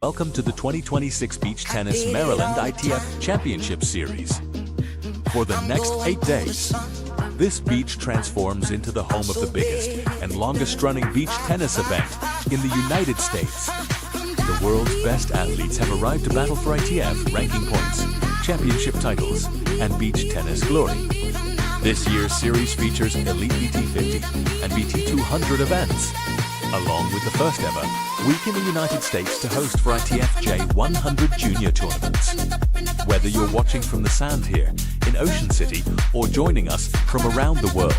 Welcome to the 2026 Beach Tennis Maryland ITF Championship Series. For the next 8 days, this beach transforms into the home of the biggest and longest-running beach tennis event in the United States. The world's best athletes have arrived to battle for ITF ranking points, championship titles, and beach tennis glory. This year's series features Elite BT50 and BT200 events, along with the first ever week in the United States to host for ITF J100 junior tournaments. Whether you're watching from the sand here in Ocean City or joining us from around the world,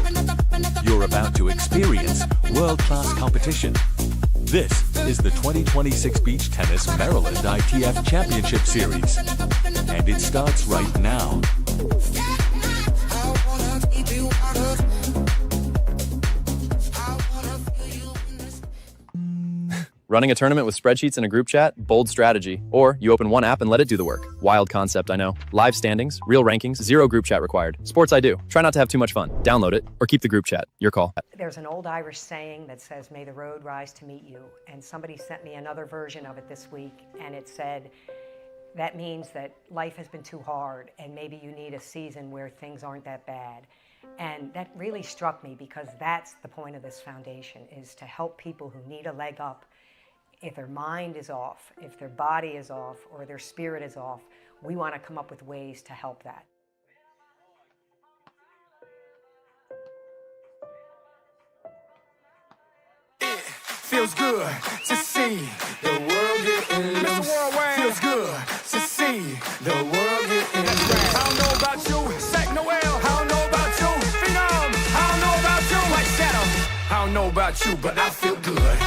you're about to experience world-class competition. This is the 2026 Beach Tennis Maryland ITF Championship Series, and it starts right now. Running a tournament with spreadsheets and a group chat? Bold strategy. Or you open one app and let it do the work. Wild concept, I know. Live standings, real rankings, zero group chat required. Sports I do. Try not to have too much fun. Download it or keep the group chat. Your call. There's an old Irish saying that says, "May the road rise to meet you." And somebody sent me another version of it this week, and it said, that means that life has been too hard and maybe you need a season where things aren't that bad. And that really struck me because that's the point of this foundation, is to help people who need a leg up. If their mind is off, if their body is off, or their spirit is off, we want to come up with ways to help that. It feels good to see the world getting loose. Feels good to see the world getting loose. I don't know about you, Sack Noel. I don't know about you, Phenom. I don't know about you, White Shadow. I don't know about you, but I feel good.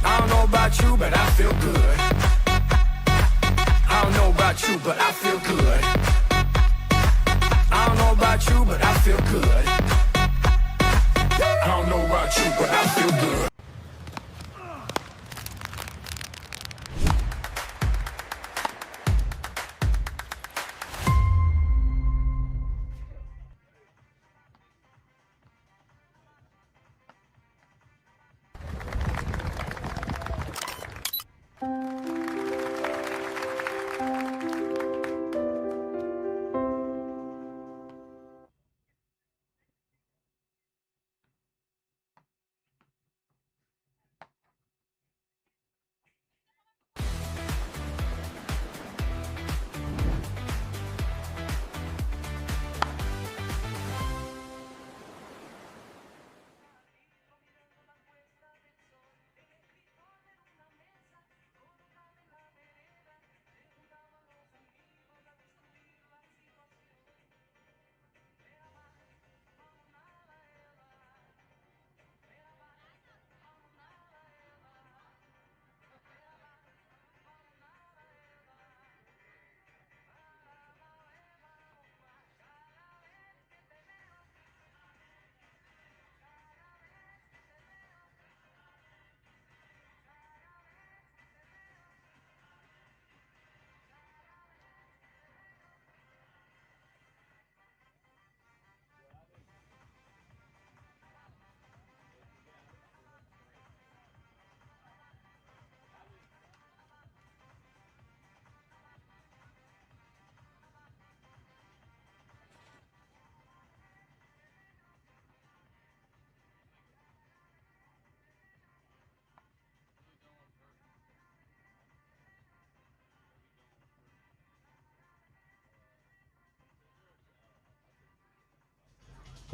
I don't know about you, but I feel good. I don't know about you, but I feel good. I don't know about you, but I feel good. I don't know about you, but I feel good.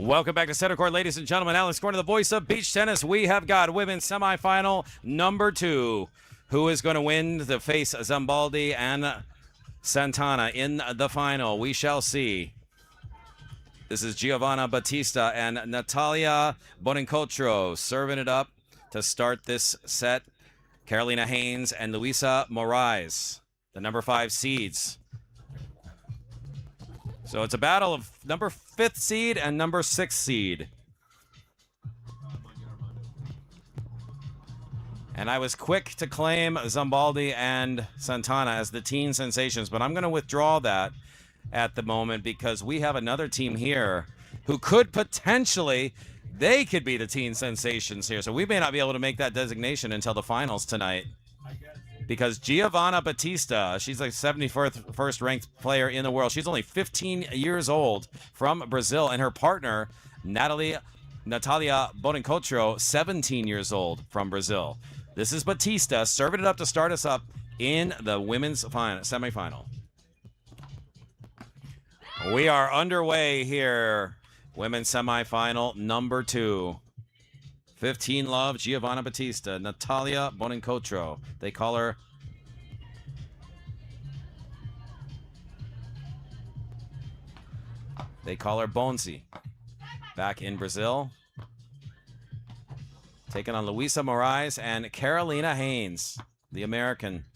Welcome back to Center Court, ladies and gentlemen. Alex Gordon, the voice of beach tennis. We have got women's semifinal number 2. Who is going to win to face Zambaldi and Santana in the final? We shall see. This is Giovanna Battista and Natalia Bonincotro serving it up to start this set. Carolina Haynes and Luisa Moraes, the number 5 seeds. So it's a battle of number 5th seed and number 6th seed. And I was quick to claim Zambaldi and Santana as the teen sensations, but I'm going to withdraw that at the moment because we have another team here who could potentially, they could be the teen sensations here. So we may not be able to make that designation until the finals tonight. because Giovanna Batista, she's like 71st ranked player in the world. She's only 15 years old from Brazil, and her partner, Natalia Bonincontro, 17 years old from Brazil. This is Batista serving it up to start us up in the women's semifinal. We are underway here. Women's semifinal number 2. 15 love, Giovanna Batista, Natalia Bonincontro. They call her Bonzi. Back in Brazil. Taking on Luisa Moraes and Carolina Haynes, the American.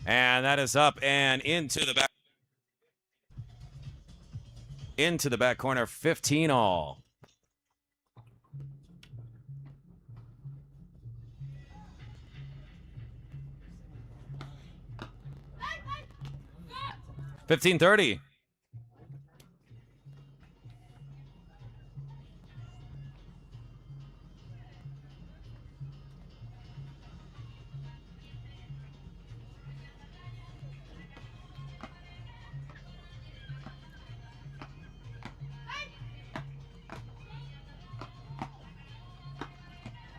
And that is up and into the back. Into the back corner, 15 all. $15.30.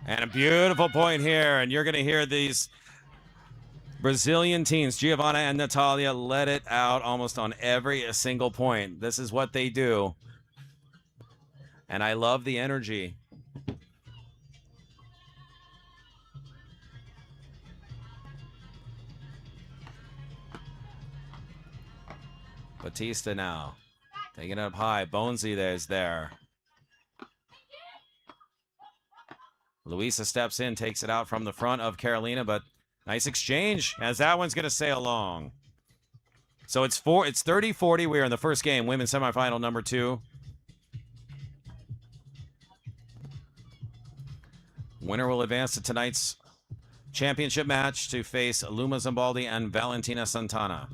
And a beautiful point here, and you're going to hear these Brazilian teams, Giovanna and Natalia, let it out almost on every single point. This is what they do. And I love the energy. Batista now. Taking it up high. Bonzi is there. Luisa steps in, takes it out from the front of Carolina, but nice exchange as that one's going to sail along. So it's 30-40. We are in the first game, women's semifinal number 2. Winner will advance to tonight's championship match to face Luma Zambaldi and Valentina Santana.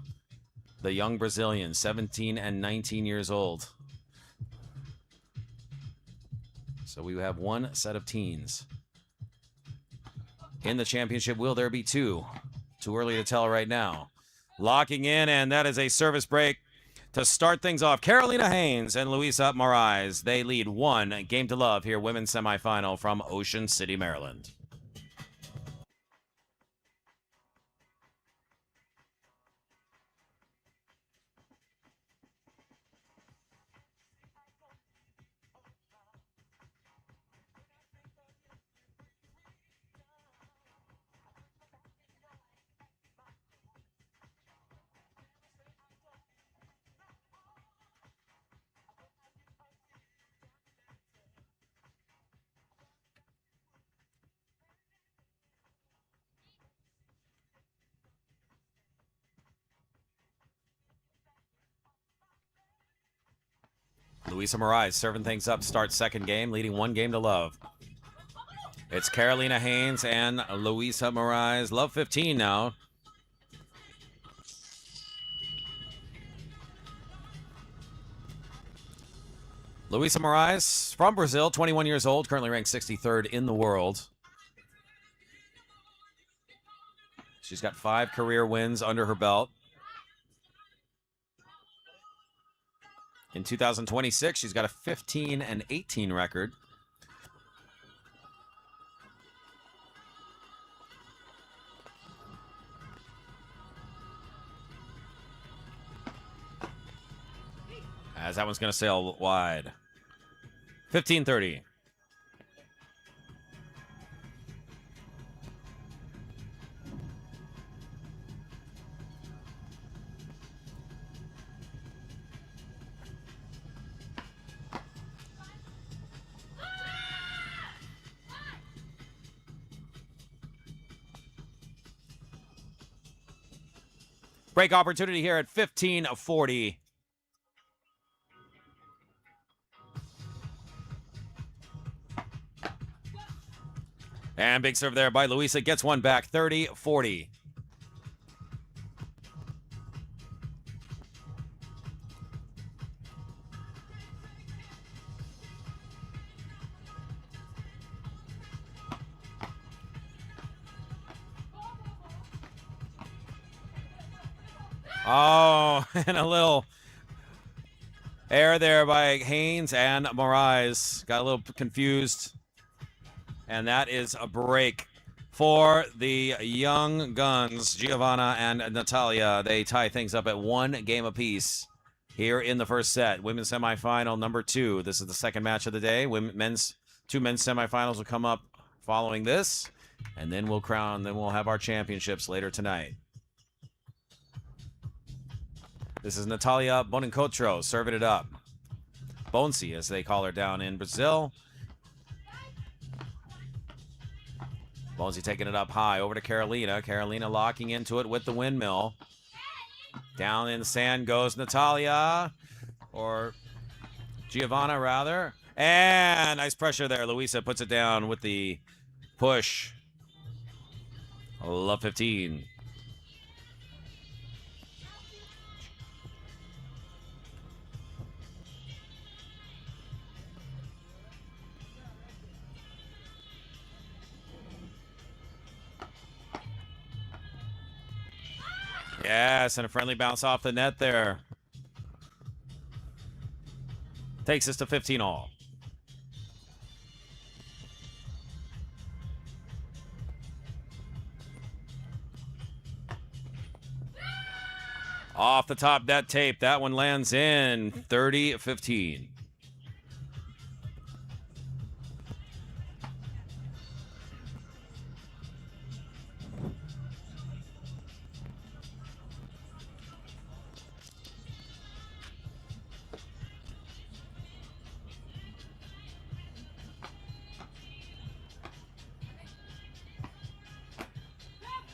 The young Brazilians, 17 and 19 years old. So we have one set of teens in the championship. Will there be 2? Too early to tell right now. Locking in, and that is a service break to start things off. Carolina Haynes and Luisa Moraes, they lead 1-0 here, women's semifinal from Ocean City, Maryland. Luisa Moraes serving things up, starts second game, leading 1-0. It's Carolina Haynes and Luisa Moraes. Love 15 now. Luisa Moraes from Brazil, 21 years old, currently ranked 63rd in the world. She's got 5 career wins under her belt. In 2026, she's got a 15-18 record. As that one's going to sail wide. 15-30. Break opportunity here at 15-40. And big serve there by Luisa. Gets one back, 30-40. Oh, and a little air there by Hanes, and MORAES got a little confused. And that is a break for the young guns, Giovanna and Natalia. They tie things up at 1 game apiece here in the first set. Women's semifinal number 2. This is the second match of the day. Two men's semifinals will come up following this, and then we'll have our championships later tonight. This is Natalia Bonincotro serving it up. Bonsi, as they call her down in Brazil. Bonsi taking it up high over to Carolina. Carolina locking into it with the windmill. Down in the sand goes Natalia, or Giovanna rather. And nice pressure there. Luisa puts it down with the push. Love 15. Yes, and a friendly bounce off the net there. Takes us to 15 all. Off the top net tape. That one lands in 30-15.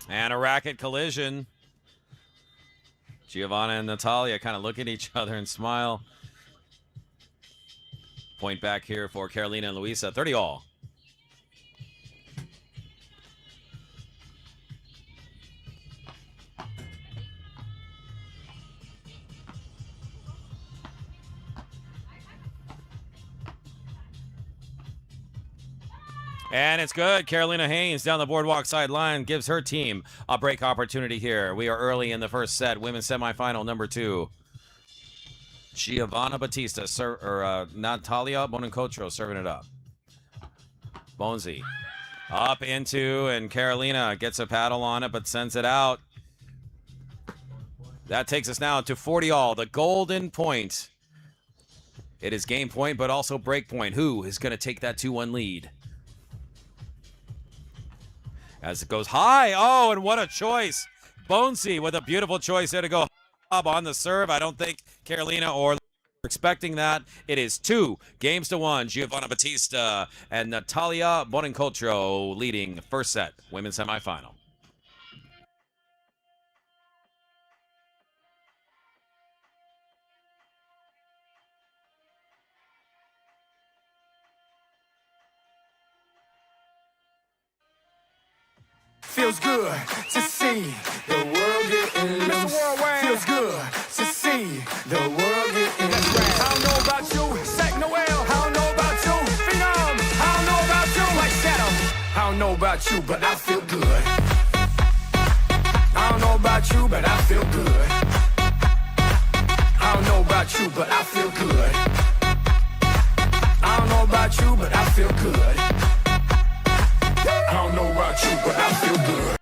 And a racket collision. Giovanna and Natalia kind of look at each other and smile. Point back here for Carolina and Luisa. 30 all. And it's good. Carolina Hanes down the boardwalk sideline gives her team a break opportunity here. We are early in the first set. Women's semifinal number 2. Giovanna Batista, Natalia Bonincotro serving it up. Bonzi up into, and Carolina gets a paddle on it but sends it out. That takes us now to 40 all. The golden point. It is game point but also break point. Who is going to take that 2-1 lead? As it goes high. Oh, and what a choice. Bonsi with a beautiful choice there to go up on the serve. I don't think Carolina or expecting that. It is 2-1. Giovanna Batista and Natalia Bonincotro leading first set. Women's semifinal. Feels good to see the world getting loose. Feels good to see the world getting loose. I don't know about you, Sack Noel. I don't know about you, Phenom. I don't know about you, like Shadow. I don't know about you, but I feel good. I don't know about you, but I feel good. I don't know about you, but I feel good. I don't know about you, but I feel good. I don't know about you, but I feel good.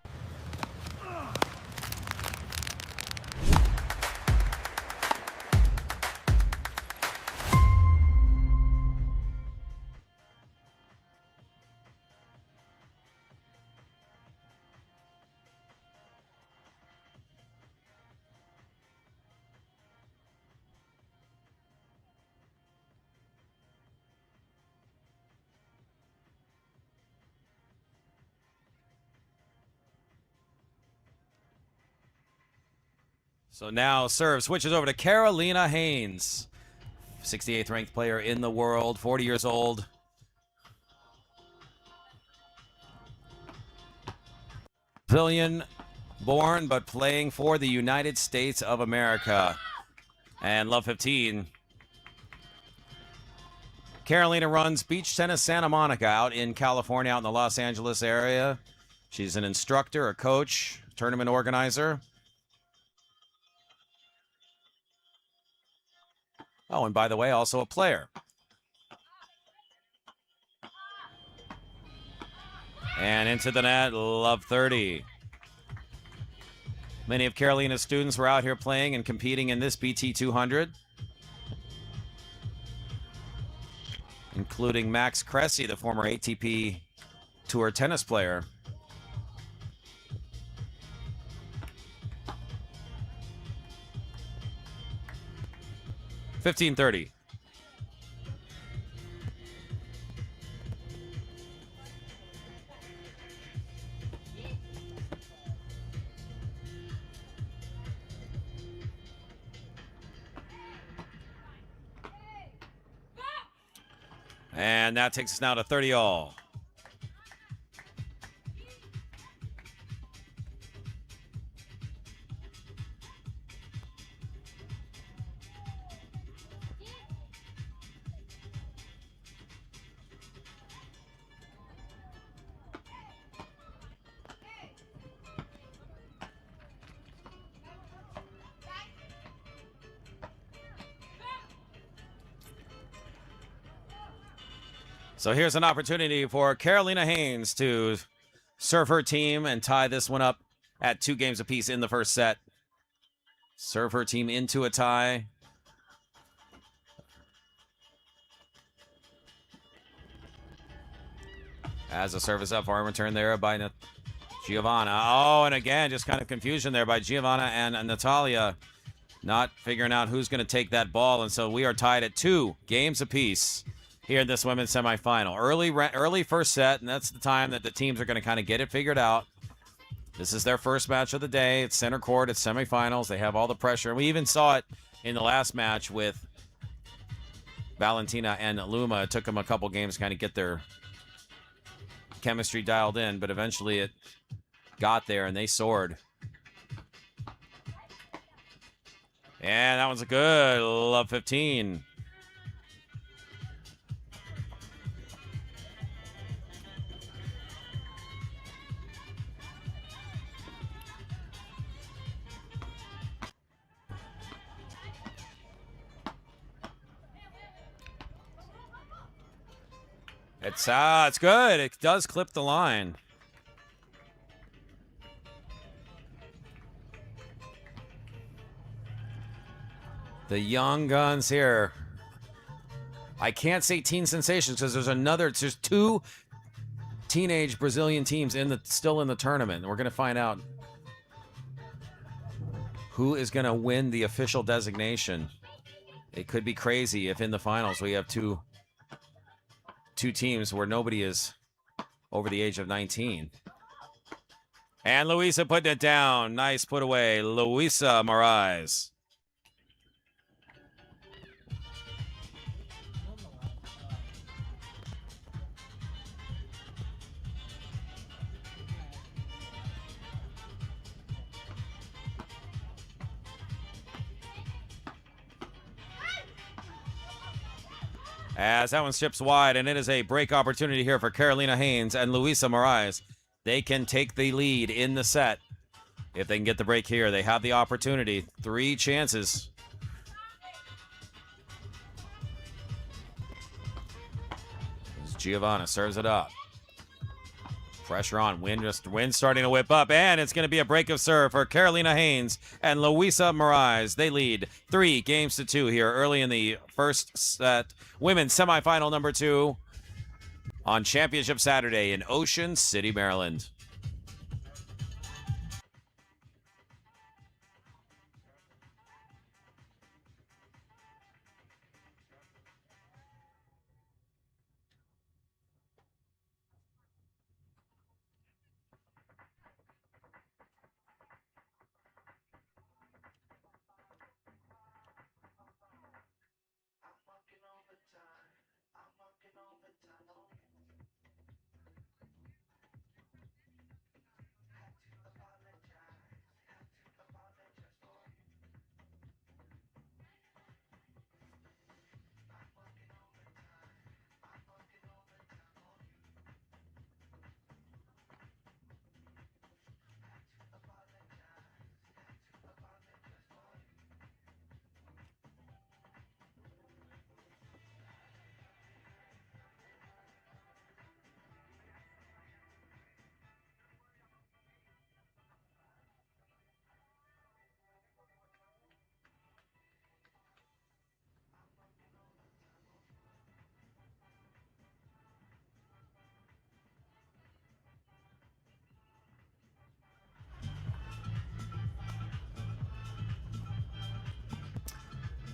So now serve switches over to Carolina Hanes, 68th ranked player in the world, 40 years old. Brazilian born, but playing for the United States of America. And love 15. Carolina runs Beach Tennis Santa Monica out in California, out in the Los Angeles area. She's an instructor, a coach, tournament organizer. Oh, and by the way, also a player. And into the net, love 30. Many of Carolina's students were out here playing and competing in this BT200, including Max Cressy, the former ATP Tour tennis player. $15.30. And that takes us now to 30 all. So here's an opportunity for Carolina Haynes to serve her team and tie this one up at 2 games apiece in the first set. Serve her team into a tie. As a service up for a return there by Giovanna. Oh, and again, just kind of confusion there by Giovanna and Natalia. Not figuring out who's going to take that ball. And so we are tied at 2 games apiece here in this women's semifinal. Early first set, and that's the time that the teams are going to kind of get it figured out. This is their first match of the day. It's center court. It's semifinals. They have all the pressure. And we even saw it in the last match with Valentina and Luma. It took them a couple games to kind of get their chemistry dialed in, but eventually it got there and they soared. And that one's a good love 15. It's good. It does clip the line. The young guns here. I can't say teen sensations because there's 2 teenage Brazilian teams still in the tournament. We're going to find out who is going to win the official designation. It could be crazy if in the finals we have two teams where nobody is over the age of 19. And Luisa putting it down. Nice put away. Luisa MORAES. As that one ships wide, and it is a break opportunity here for Carolina Haynes and Luisa MORAES. They can take the lead in the set. If they can get the break here, they have the opportunity. 3 chances. As Giovanna serves it up. Pressure on. Wind starting to whip up, and it's going to be a break of serve for Carolina Haynes and Luisa MORAES. They lead 3 games to 2 here early in the first set. Women's semifinal number 2 on Championship Saturday in Ocean City, Maryland.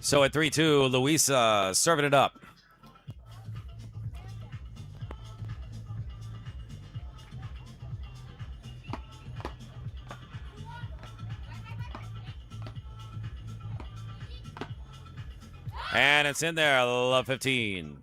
So at 3-2, Luisa serving it up. And it's in there, love 15.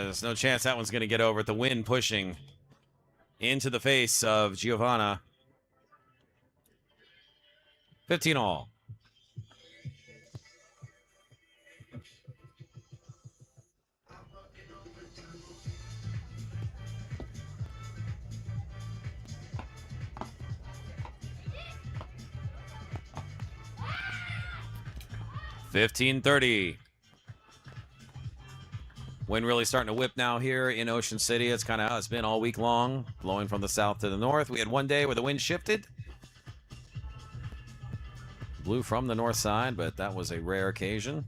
There's no chance that one's going to get over it. The wind pushing into the face of Giovanna. 15 all. $15-30. Wind really starting to whip now here in Ocean City. It's kind of how it's been all week long, blowing from the south to the north. We had one day where the wind shifted. Blew from the north side, but that was a rare occasion.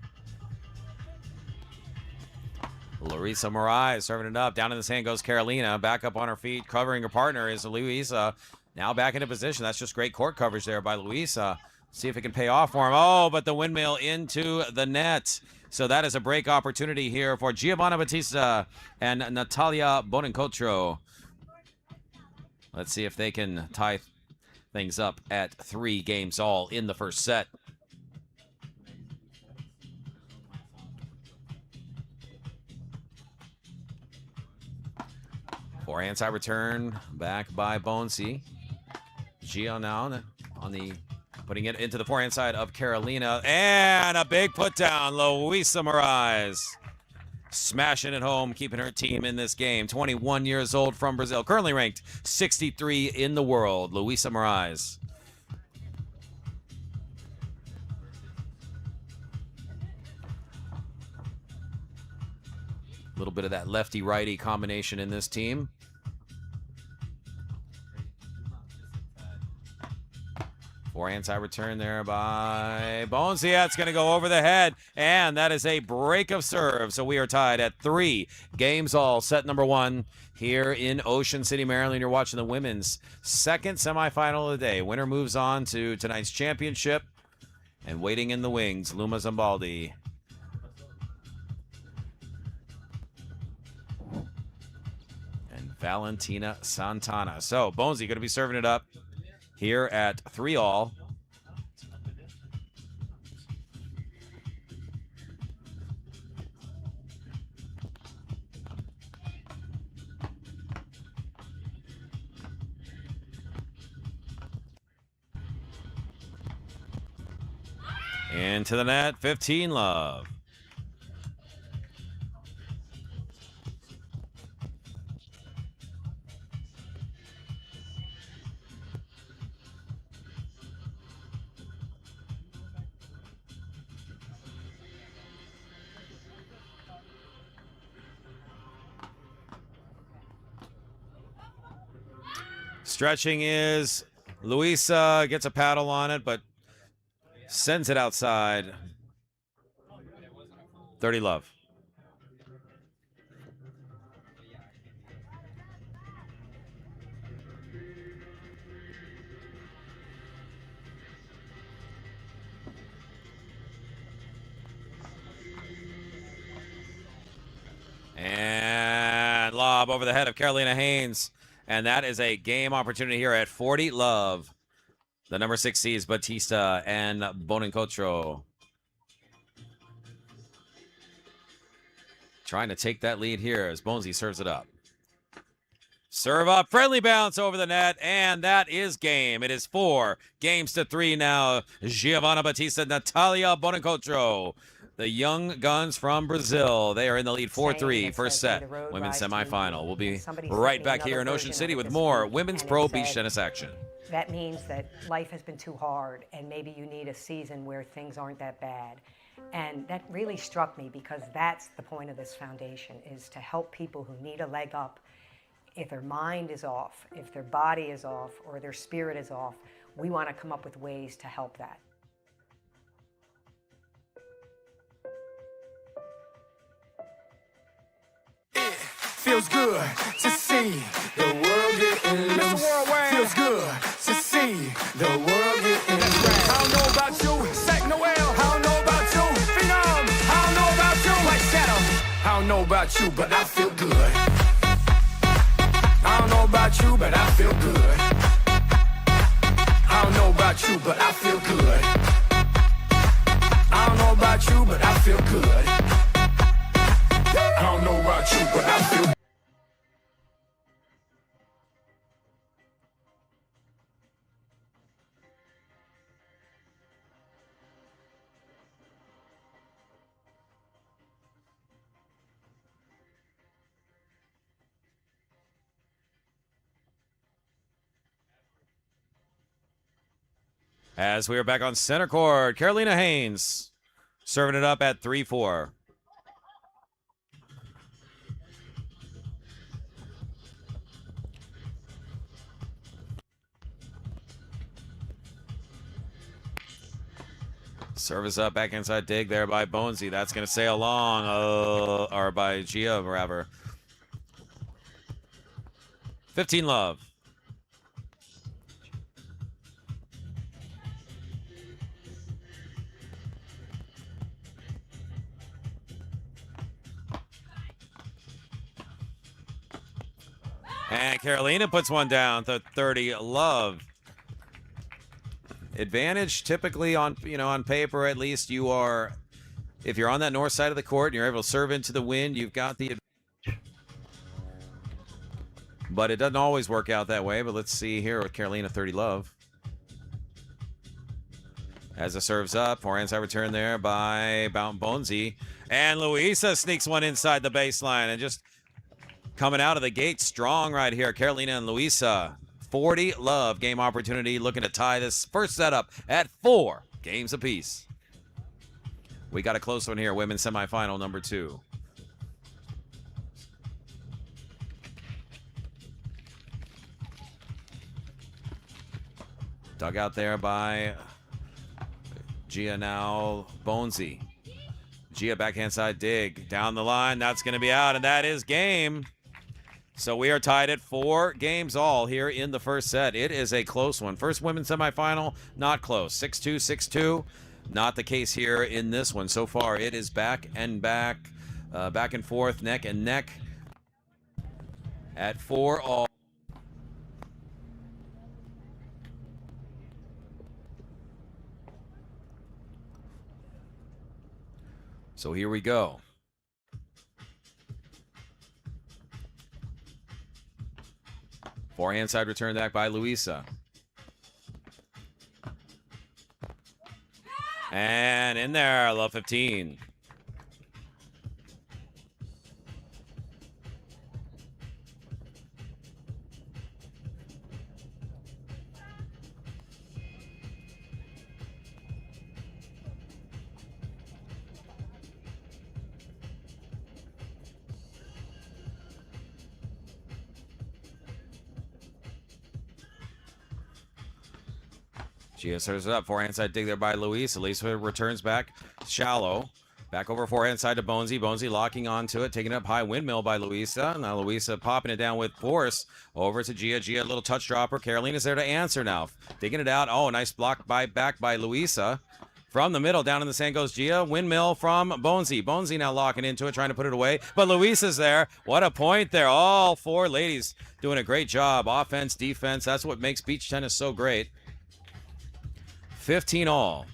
Larissa MORAES serving it up. Down in the sand goes Carolina. Back up on her feet. Covering her partner is Luisa. Now back into position. That's just great court coverage there by Luisa. See if it can pay off for him. Oh, but the windmill into the net. So that is a break opportunity here for Giovanna Battista and Natalia Bonancotro. Let's see if they can tie things up at 3 games all in the first set. Forehand side return back by Bonesy. Gio now on the putting it into the forehand side of Carolina. And a big put down. Luisa MORAES smashing it home, keeping her team in this game. 21 years old from Brazil. Currently ranked 63 in the world. Luisa MORAES. A little bit of that lefty-righty combination in this team. Forehand side return there by Bonesy. Yeah, it's going to go over the head, and that is a break of serve. So we are tied at 3 games all. Set number 1 here in Ocean City, Maryland. You're watching the women's second semifinal of the day. Winner moves on to tonight's championship, and waiting in the wings, Luma Zambaldi. And Valentina Santana. So Bonesy going to be serving it up here at 3 all. Into the net, 15 love. Stretching is Luisa, gets a paddle on it, but sends it outside. 30 love. And lob over the head of Carolina Haynes. And that is a game opportunity here at 40 love. The number 6 seeds Batistas and Bonancotro. Trying to take that lead here as Bonesy serves it up. Serve up, friendly bounce over the net, and that is game. It is 4 games to 3 now. Giovanna Battista, Natalia Bonancotro. The young guns from Brazil. They are in the lead 4-3, first set, women's semifinal. We'll be right back here in Ocean City with more women's pro beach tennis action. That means that life has been too hard, and maybe you need a season where things aren't that bad. And that really struck me because that's the point of this foundation, is to help people who need a leg up. If their mind is off, if their body is off, or their spirit is off, we want to come up with ways to help that. Feels good to see the world getting loose. Feels good to see the world getting loose. I don't know about you, Sack Noel. I don't know about you, Phenom. I don't know about you, White Shadow. I don't know about you, but I feel good. I don't know about you, but I feel good. I don't know about you, but I feel good. I don't know about you, but I feel good. I don't know about you, but I feel good. As we are back on center court, Carolina Haynes serving it up at 3-4. Service up, back inside dig there by Bonesy. That's going to sail long, or by Gia, rather. 15 love. And Carolina puts one down to 30 love. Advantage typically on, on paper at least, you are, if you're on that north side of the court and you're able to serve into the wind, you've got the advantage. But it doesn't always work out that way. But let's see here with Carolina 30 love. As it serves up, forehand side return there by Bonesy. And Luisa sneaks one inside the baseline and just coming out of the gate strong right here. Carolina and Luisa. 40 love game opportunity, looking to tie this first setup at 4 games apiece. We got a close one here, women's semifinal number 2. Dug out there by Gia now, Bonesy. Gia backhand side dig, down the line, that's going to be out, and that is game. So we are tied at 4 games all here in the first set. It is a close one. First women's semifinal, not close. 6-2, 6-2. Not the case here in this one. So far, it is back and back, back and forth, neck and neck. At 4 all. So here we go. Forehand side return back by Luisa. And in there, love 15. Gia serves it up. Forehand side dig there by Luisa. Luisa returns back shallow. Back over forehand side to Bonesy. Bonesy locking onto it. Taking up high windmill by Luisa. Now Luisa popping it down with force. Over to Gia. Gia, a little touch dropper. Carolina's there to answer now. Digging it out. Oh, nice block back by Luisa. From the middle, down in the sand goes Gia. Windmill from Bonesy. Bonesy now locking into it, trying to put it away. But Luisa's there. What a point there. All 4 ladies doing a great job. Offense, defense. That's what makes beach tennis so great. 15 all.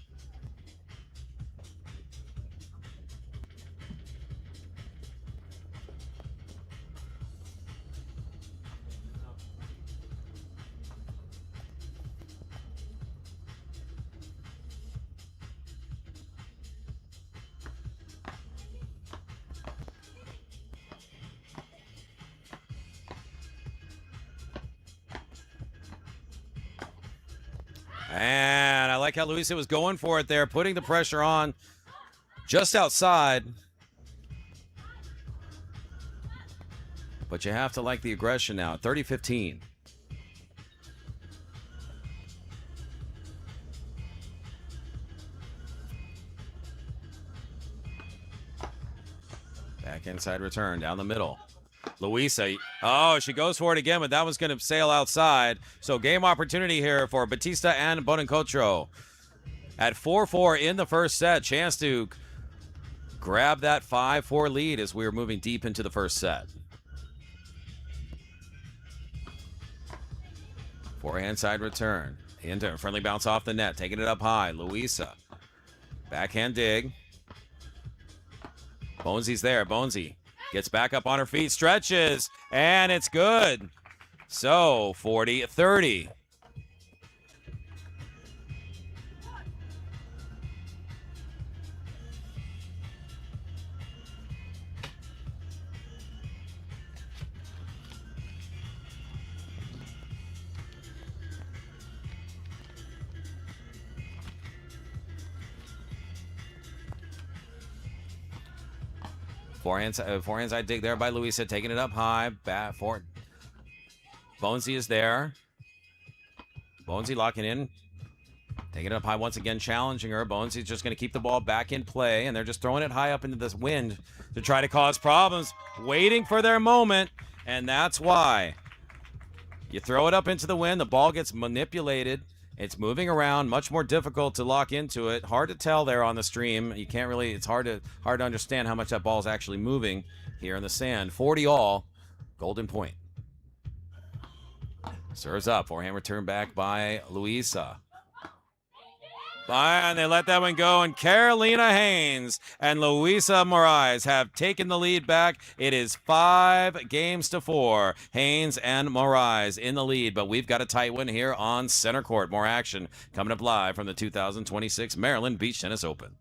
And I like how Luisa was going for it there, putting the pressure on Just outside. But you have to like the aggression now. 30-15. Back inside return down the middle. Luisa, oh, she goes for it again, but that one's going to sail outside. So game opportunity here for Batista and Bonancotro. At 4-4 in the first set, chance to grab that 5-4 lead as we're moving deep into the first set. Forehand side return. Into a friendly bounce off the net, taking it up high. Luisa. Backhand dig. Bonesy's there. Bonesy gets back up on her feet, stretches, and it's good. So 40-30. Forehand side dig there by Luisa, taking it up high. Bat for Bonesy is there. Bonesy locking in. Taking it up high once again, challenging her. Bonesy's just going to keep the ball back in play, and they're just throwing it high up into this wind to try to cause problems, waiting for their moment, and that's why. You throw it up into the wind, the ball gets manipulated. It's moving around, much more difficult to lock into it. Hard to tell there on the stream. You can't really, it's hard to understand how much that ball is actually moving here in the sand. 40 all, golden point. Serves up, forehand return back by Luisa. And they let that one go, and Carolina Haynes and Luisa Moraes have taken the lead back. It is 5-4. Haynes and Moraes in the lead, but we've got a tight one here on center court. More action coming up live from the 2026 Maryland Beach Tennis Open.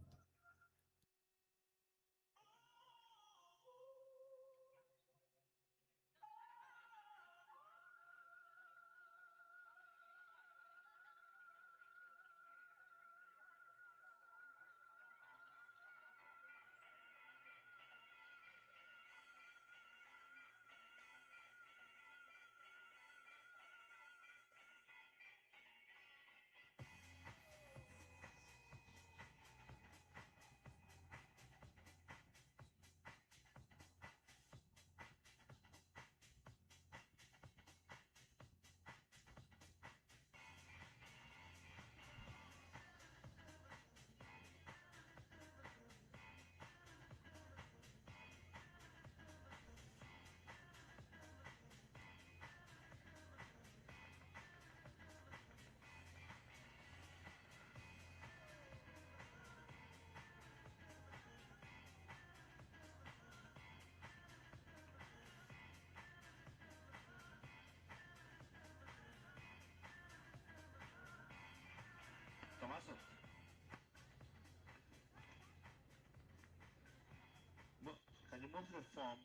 Can you move the form?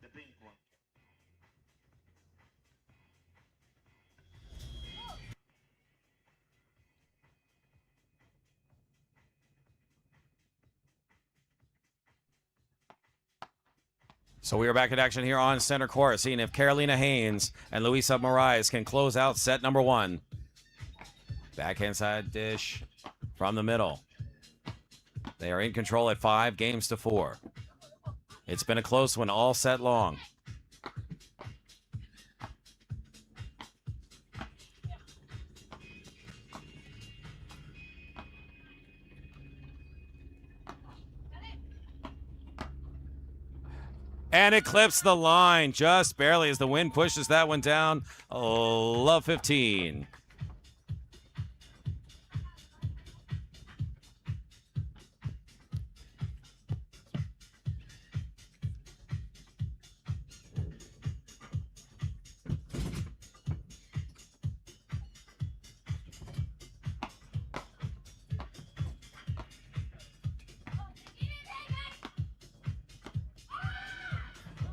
The pink one. So we are back in action here on center court, seeing if Carolina Haynes and Luisa Moraes can close out set number one. Backhand side dish from the middle. They are in control at 5-4. It's been a close one all set long. And it clips the line just barely as the wind pushes that one down. Oh, love 15.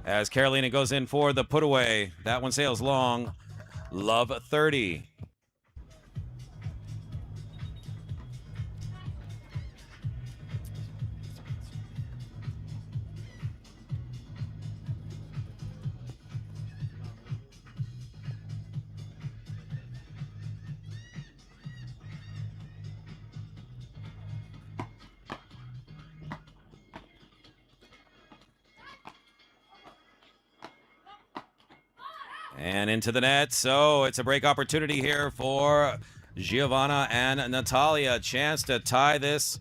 As Carolina goes in for the put away. That one sails long. Love 30. And into the net. So it's a break opportunity here for Giovanna and Natalia. Chance to tie this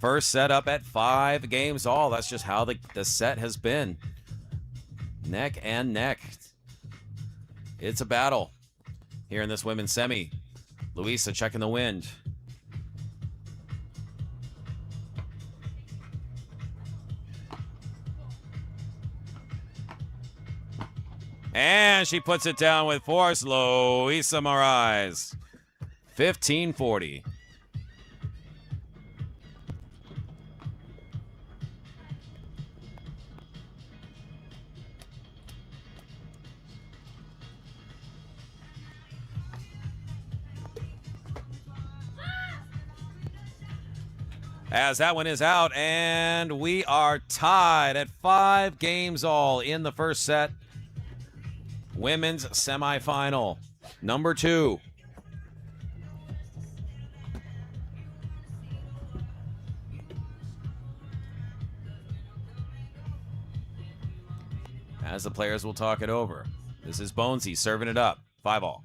first set up at 5 games all. That's just how the set has been. Neck and neck. It's a battle here in this women's semi. Luisa checking the wind. And she puts it down with force. Luisa Moraes. 15-40. As that one is out, and we are tied at 5 games all in the first set. Women's semifinal, number 2. As the players will talk it over. This is Bonesy serving it up. 5 all.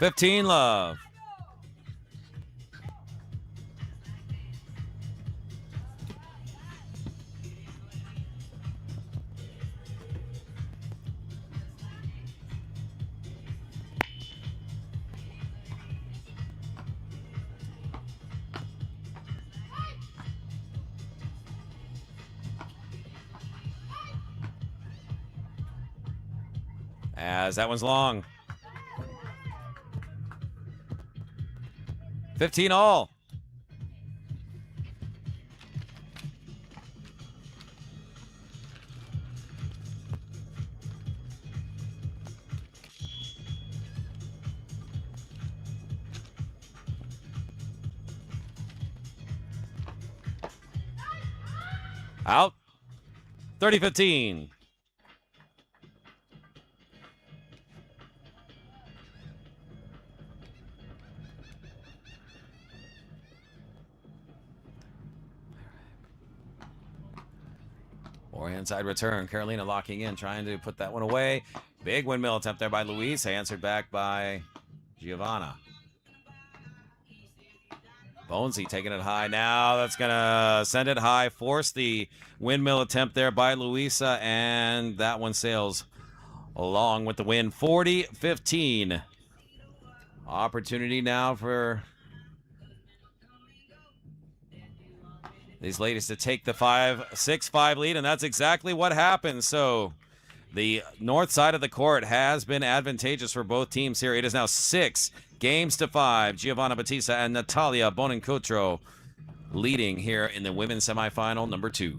$15 love. As that one's long. 15 all. Out. 30-15. Or inside return. Carolina locking in, trying to put that one away. Big windmill attempt there by Luis. Answered back by Giovanna. Bonesy taking it high now. That's going to send it high. Force the windmill attempt there by Luisa. And that one sails along with the win. 40-15. Opportunity now for these ladies to take the 6-5 lead, and that's exactly what happened. So the north side of the court has been advantageous for both teams here. It is now 6-5. Giovanna Battista and Natalia Bonancotro leading here in the women's semifinal number 2.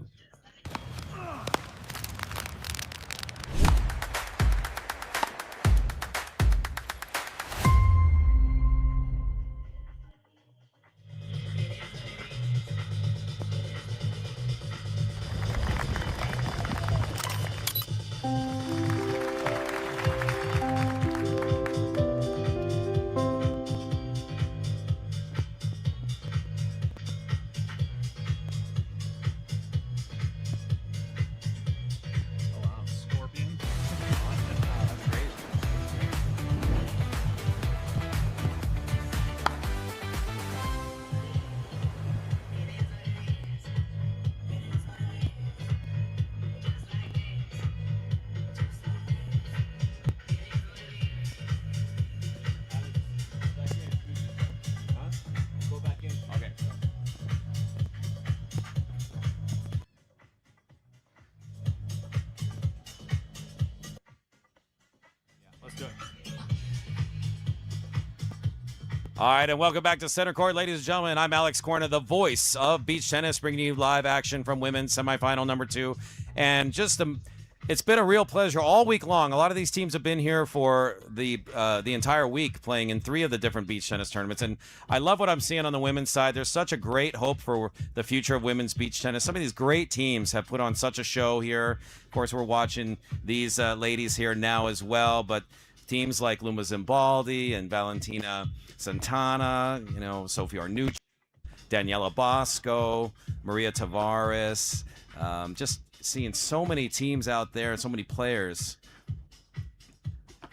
All right, and welcome back to Center Court, ladies and gentlemen. I'm Alex Corna, the voice of beach tennis, bringing you live action from women's semifinal number 2. And it's been a real pleasure all week long. A lot of these teams have been here for the entire week, playing in 3 of the different beach tennis tournaments. And I love what I'm seeing on the women's side. There's such a great hope for the future of women's beach tennis. Some of these great teams have put on such a show here. Of course, we're watching these ladies here now as well, but teams like Luma Zimbaldi and Valentina Santana, Sophie Arnucci, Daniela Bosco, Maria Tavares. Just seeing so many teams out there, so many players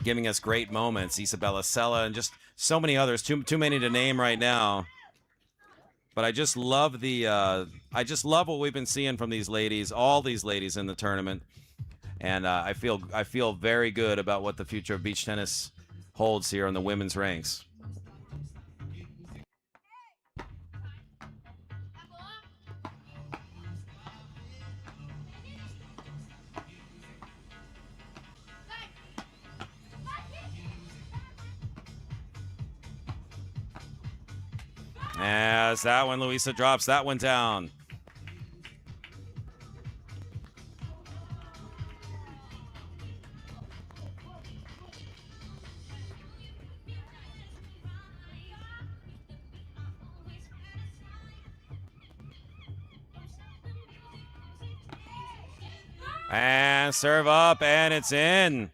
giving us great moments. Isabella Sella and just so many others. Too many to name right now. But I just love what we've been seeing from these ladies, all these ladies in the tournament. And I feel very good about what the future of beach tennis holds here in the women's ranks. As that one, Luisa drops that one down. And serve up, and it's in.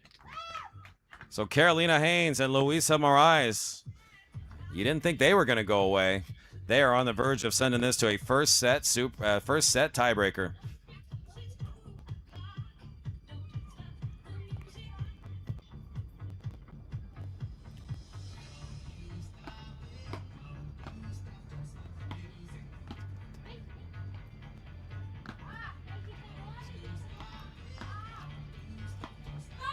So Carolina Haynes and Luisa Moraes, you didn't think they were going to go away. They are on the verge of sending this to a first set tiebreaker.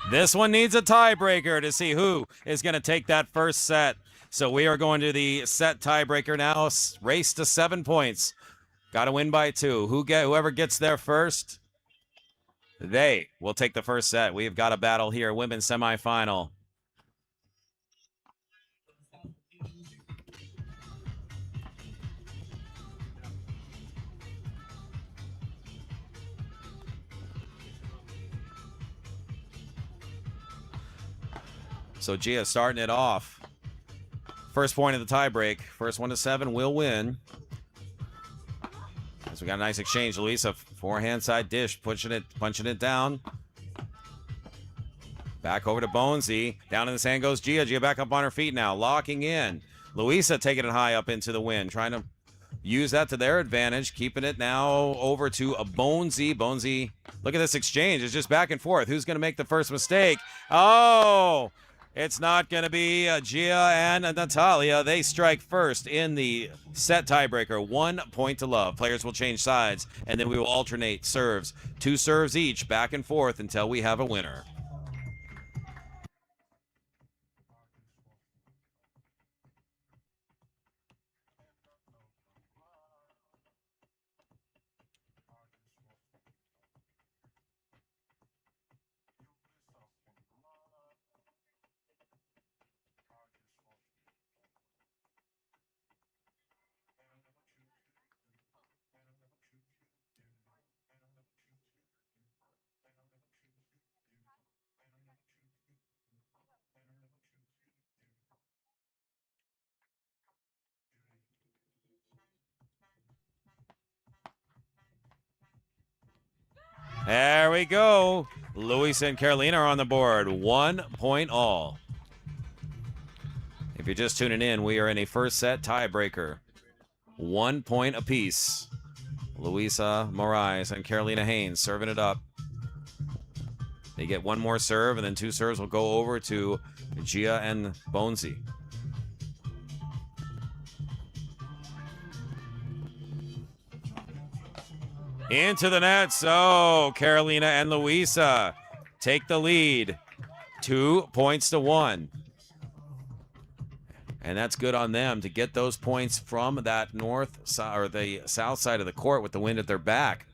This one needs a tiebreaker to see who is going to take that first set. So we are going to the set tiebreaker now. Race to 7 points. Got to win by 2. Whoever gets there first, they will take the first set. We've got a battle here, women's semifinal. So Gia starting it off. First point of the tiebreak. First 1 to 7 will win. So we got a nice exchange. Luisa, forehand side dish, punching it down. Back over to Bonesy. Down in the sand goes Gia. Gia back up on her feet now, locking in. Luisa taking it high up into the wind, trying to use that to their advantage. Keeping it now over to a Bonesy. Bonesy, look at this exchange. It's just back and forth. Who's going to make the first mistake? Oh! It's not going to be Gia and Natalia. They strike first in the set tiebreaker. 1 point to love. Players will change sides, and then we will alternate serves. 2 serves each, back and forth until we have a winner. There we go. Luis and Carolina are on the board. 1 point all. If you're just tuning in, we are in a first set tiebreaker. 1 point apiece. Luisa Moraes and Carolina Haynes serving it up. They get 1 more serve, and then 2 serves will go over to Gia and Bonesy. Into the net. So Carolina and Luisa take the lead. 2 points to 1. And that's good on them to get those points from that north side or the south side of the court with the wind at their back.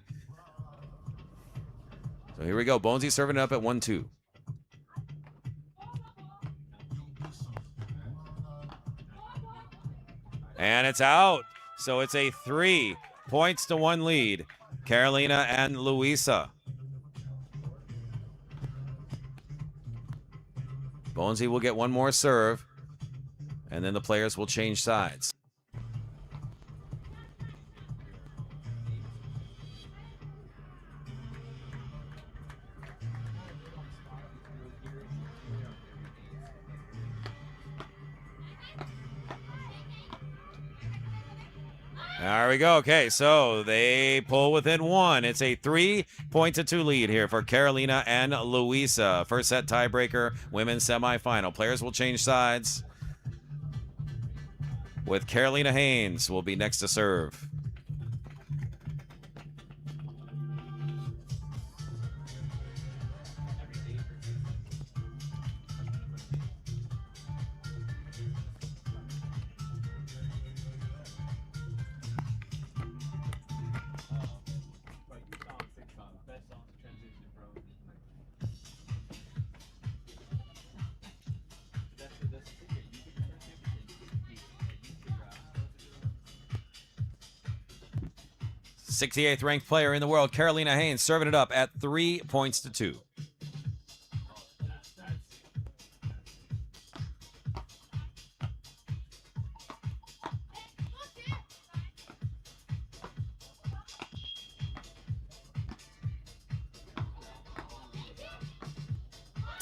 So here we go. Bonesy serving it up at 1-2. And it's out. So it's a 3 points to 1 lead. Carolina and Luisa. Bonesy will get 1 more serve, and then the players will change sides. There we go. Okay, so they pull within one. It's a 3-2 lead here for Carolina and Luisa. First set tiebreaker, women's semifinal. Players will change sides. With Carolina Haynes will be next to serve. The 68th ranked player in the world, Carolina Haynes, serving it up at 3-2.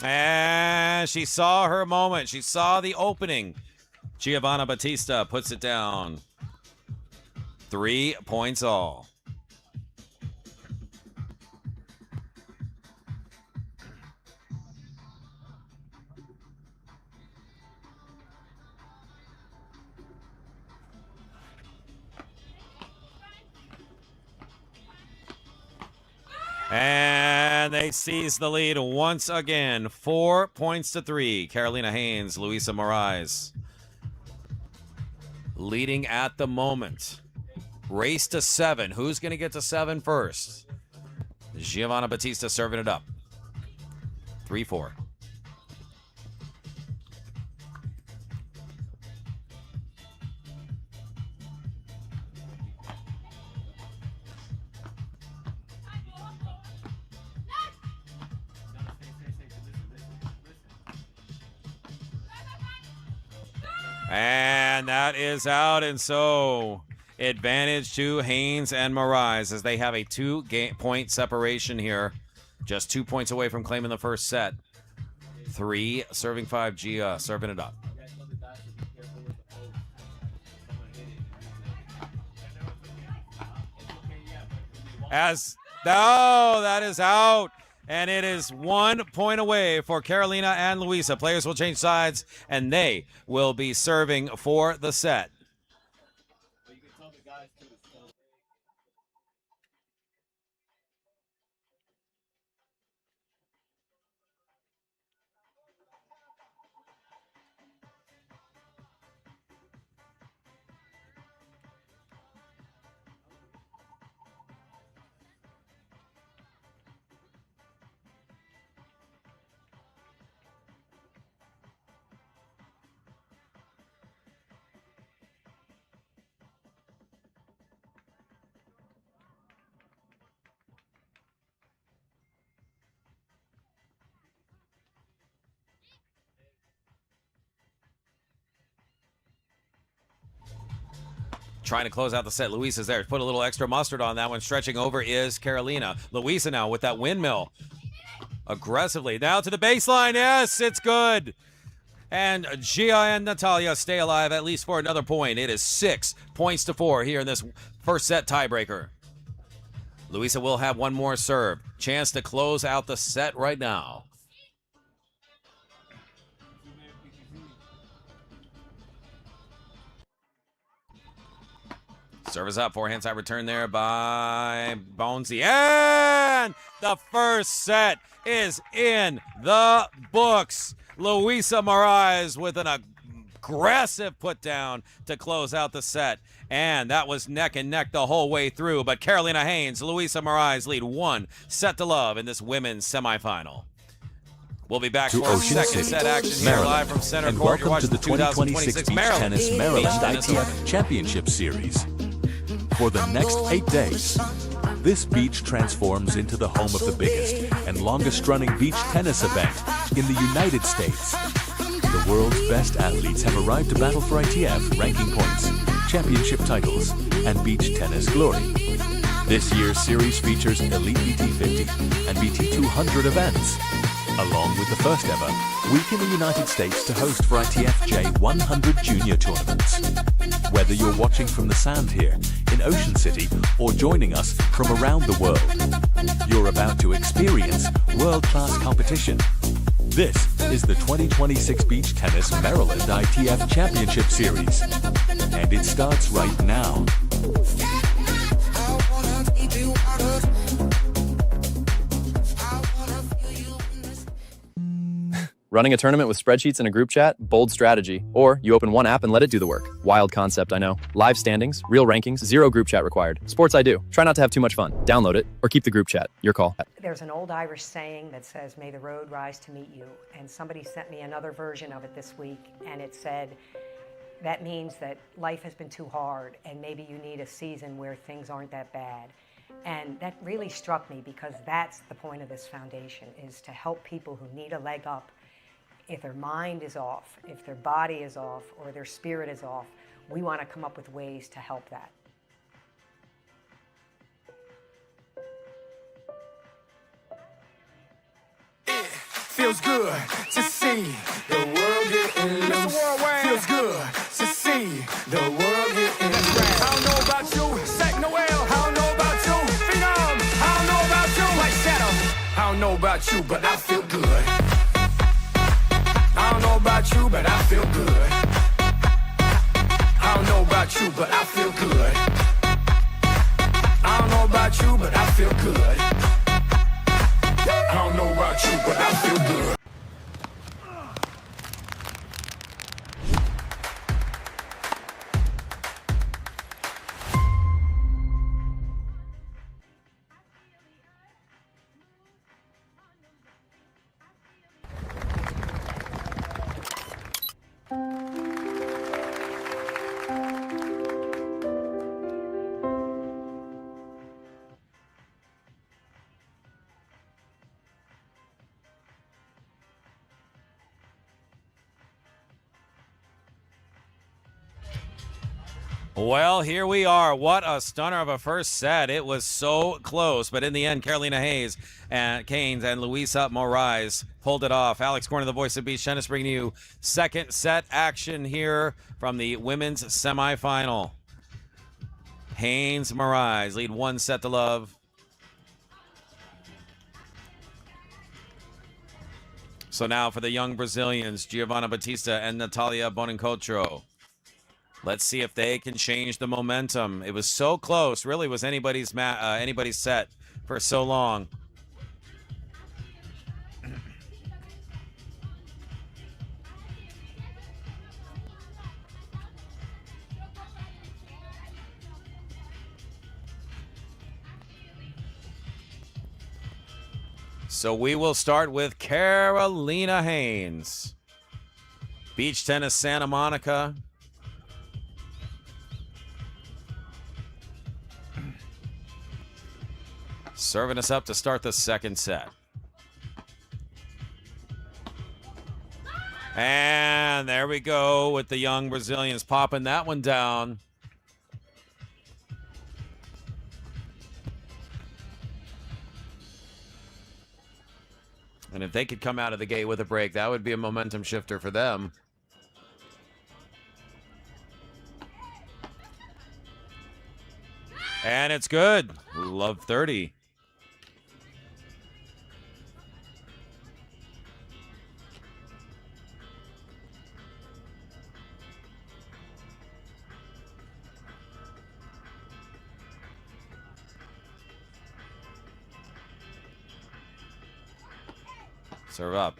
And she saw her moment. She saw the opening. Giovanna Battista puts it down. 3 points all. And they seize the lead once again. 4-3. Carolina Haynes, Luisa Moraes leading at the moment. Race to 7. Who's going to get to 7 first? Giovanna Battista serving it up. 3-4. And that is out, and so advantage to Haynes and Moraes as they have a 2-point separation here. Just 2 points away from claiming the first set. 3 serving 5. Gia serving it up. That is out. And it is 1 point away for Carolina and Luisa. Players will change sides, and they will be serving for the set. Trying to close out the set. Luisa's there. Put a little extra mustard on that one. Stretching over is Carolina. Luisa now with that windmill. Aggressively. Now to the baseline. Yes, it's good. And Gia and Natalia stay alive at least for another point. It is 6-4 here in this first set tiebreaker. Luisa will have one more serve. Chance to close out the set right now. Service up, forehand side return there by Bonesy. And the first set is in the books. Luisa Moraes with an aggressive put down to close out the set. And that was neck and neck the whole way through. But Carolina Haynes, Luisa Moraes lead 1-0 in this women's semifinal. We'll be back To for our Ocean second City, set action here Maryland, live from center and court. You're welcome to watching the 2026 Beach Tennis Maryland ITF Championship Series. For the next 8 days, this beach transforms into the home of the biggest and longest-running beach tennis event in the United States. The world's best athletes have arrived to battle for ITF ranking points, championship titles, and beach tennis glory. This year's series features Elite BT50 and BT200 events, along with the first ever week in the United States to host for ITF J100 junior tournaments. Whether you're watching from the sand here in Ocean City or joining us from around the world, you're about to experience world-class competition. This is the 2026 Beach Tennis Maryland ITF Championship Series, and it starts right now. Running a tournament with spreadsheets and a group chat? Bold strategy. Or you open one app and let it do the work. Wild concept, I know. Live standings, real rankings, zero group chat required. Sports I do. Try not to have too much fun. Download it or keep the group chat. Your call. There's an old Irish saying that says, "May the road rise to meet you." And somebody sent me another version of it this week, and it said, that means that life has been too hard, and maybe you need a season where things aren't that bad. And that really struck me, because that's the point of this foundation, is to help people who need a leg up. If their mind is off, if their body is off, or their spirit is off, we want to come up with ways to help that. It feels good to see the world getting loose. Feels good to see the world getting loose. I don't know about you, Sack Noel. I don't know about you, Phenom. I don't know about you, White Shadow. I don't know about you, but I feel good. I don't know about you, but I feel good. I don't know about you, but I feel good. I don't know about you, but I feel good. I don't know about you, but I feel good. Well, here we are. What a stunner of a first set. It was so close, but in the end, Carolina Keynes and Luisa Moraes pulled it off. Alex Corner, the voice of Beach Tennis, bringing you second set action here from the women's semifinal. Haynes Moraes lead 1-0. So now for the young Brazilians, Giovanna Batista and Natalia Bonincontro. Let's see if they can change the momentum. It was so close. Really was anybody's set for so long. So we will start with Carolina Haynes. Beach Tennis Santa Monica. Serving us up to start the second set. And there we go with the young Brazilians popping that one down. And if they could come out of the gate with a break, that would be a momentum shifter for them. And it's good. Love 30. Serve up.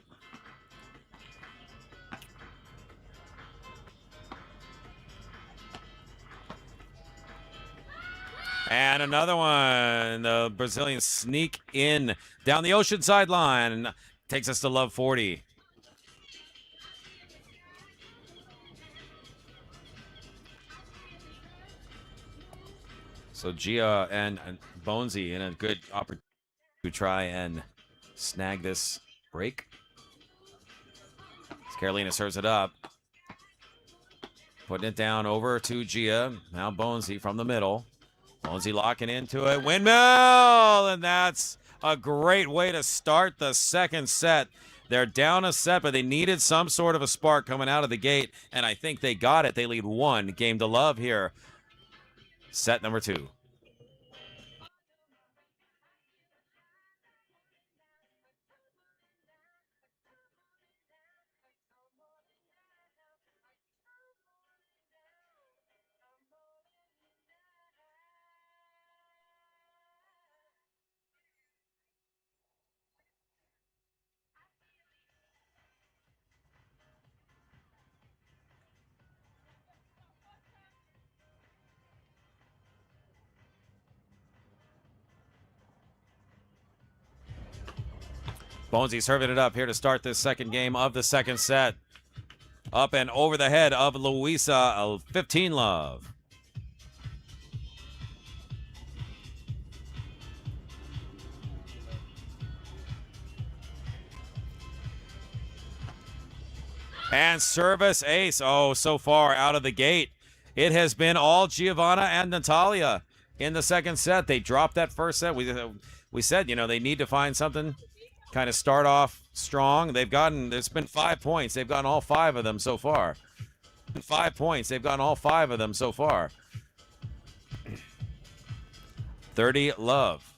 And another one. The Brazilians sneak in down the ocean sideline. Takes us to love 40. So Gia and Bonesy in a good opportunity to try and snag this break. As Carolina serves it up. Putting it down over to Gia. Now Bonesy from the middle. Bonesy locking into it. Windmill! And that's a great way to start the second set. They're down a set, but they needed some sort of a spark coming out of the gate, and I think they got it. They lead 1-0 here. Set number 2. Bonesy serving it up here to start this second game of the second set. Up and over the head of Luisa, 15-love. And service ace. Oh, so far out of the gate, it has been all Giovanna and Natalia in the second set. They dropped that first set. We said, you know, they need to find something, kind of start off strong. There's been 5 points. They've gotten all 5 of them so far. 5 points. They've gotten all 5 of them so far. 30-love.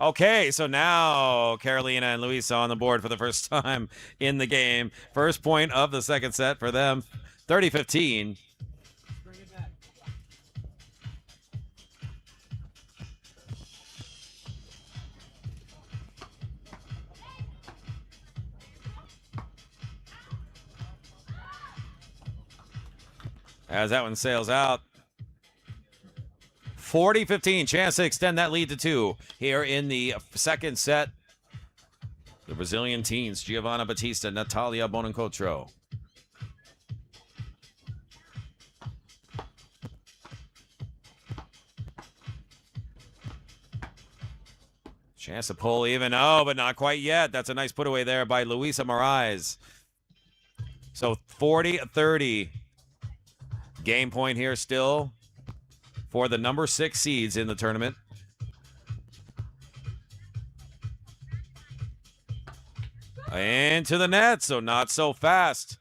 Okay, so now Carolina and Luisa on the board for the first time in the game. First point of the second set for them, 30-15. As that one sails out. 40-15, chance to extend that lead to 2 here in the second set. The Brazilian teens, Giovanna Batista, Natalia Bonancotro. Chance to pull even, oh, but not quite yet. That's a nice put away there by Luisa MORAES. So 40-30. Game point here still for the number 6 seeds in the tournament. Into the net, so not so fast.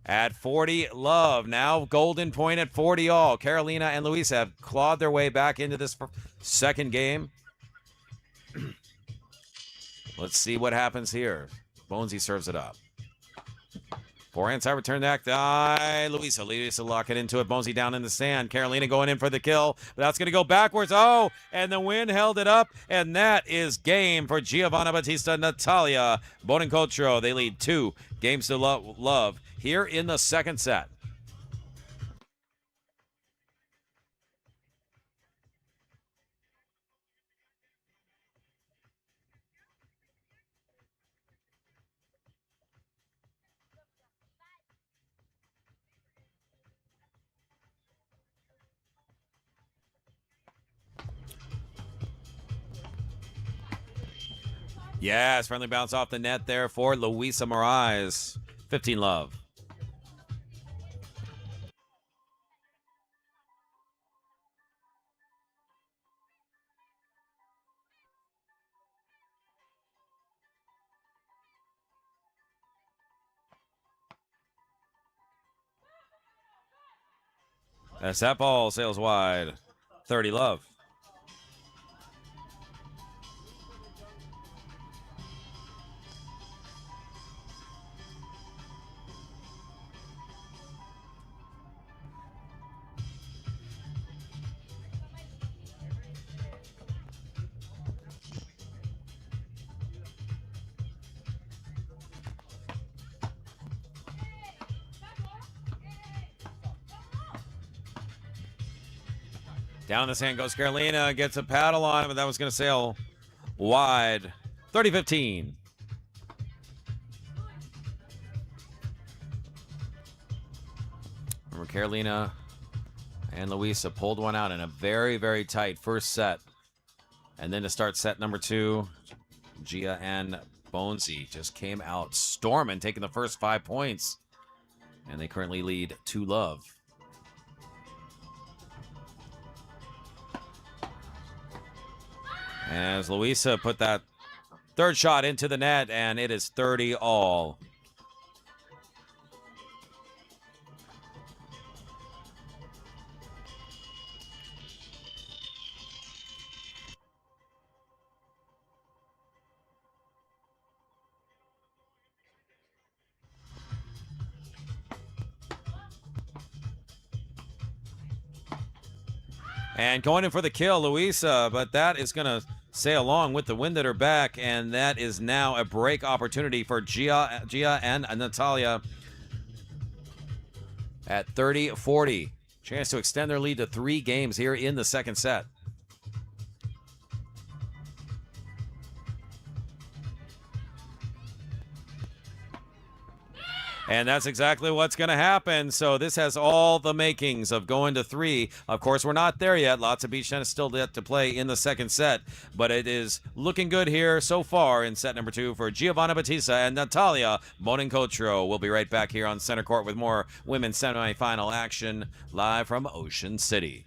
At 40-love, now golden point at 40-all. Carolina and Luisa have clawed their way back into this second game. Let's see what happens here. Bonesy serves it up. Forehand side return back to Luisa. Luisa locking into it. Bonesy down in the sand. Carolina going in for the kill. But that's going to go backwards. Oh, and the wind held it up. And that is game for Giovanna Batista, Natalia Bonancotro. They lead 2-love here in the second set. Yes, friendly bounce off the net there for Luisa MORAES. 15-love. As that ball sails wide. 30-love. Down the sand goes Carolina, gets a paddle on it, but that was going to sail wide. 30-15. Remember, Carolina and Luisa pulled one out in a very, very tight first set. And then to start set number 2, Gia and Bonesy just came out storming, taking the first 5 points. And they currently lead 2-love. As Luisa put that third shot into the net, and it is 30-all. And going in for the kill, Luisa, but that is going to sail along with the wind at her back, and that is now a break opportunity for Gia and Natalia at 30-40. Chance to extend their lead to 3 games here in the second set. And that's exactly what's going to happen. So this has all the makings of going to 3. Of course, we're not there yet. Lots of beach tennis still yet to play in the second set. But it is looking good here so far in set number 2 for Giovanna Battista and Natalia Monincotro. We'll be right back here on Center Court with more women's semifinal action live from Ocean City.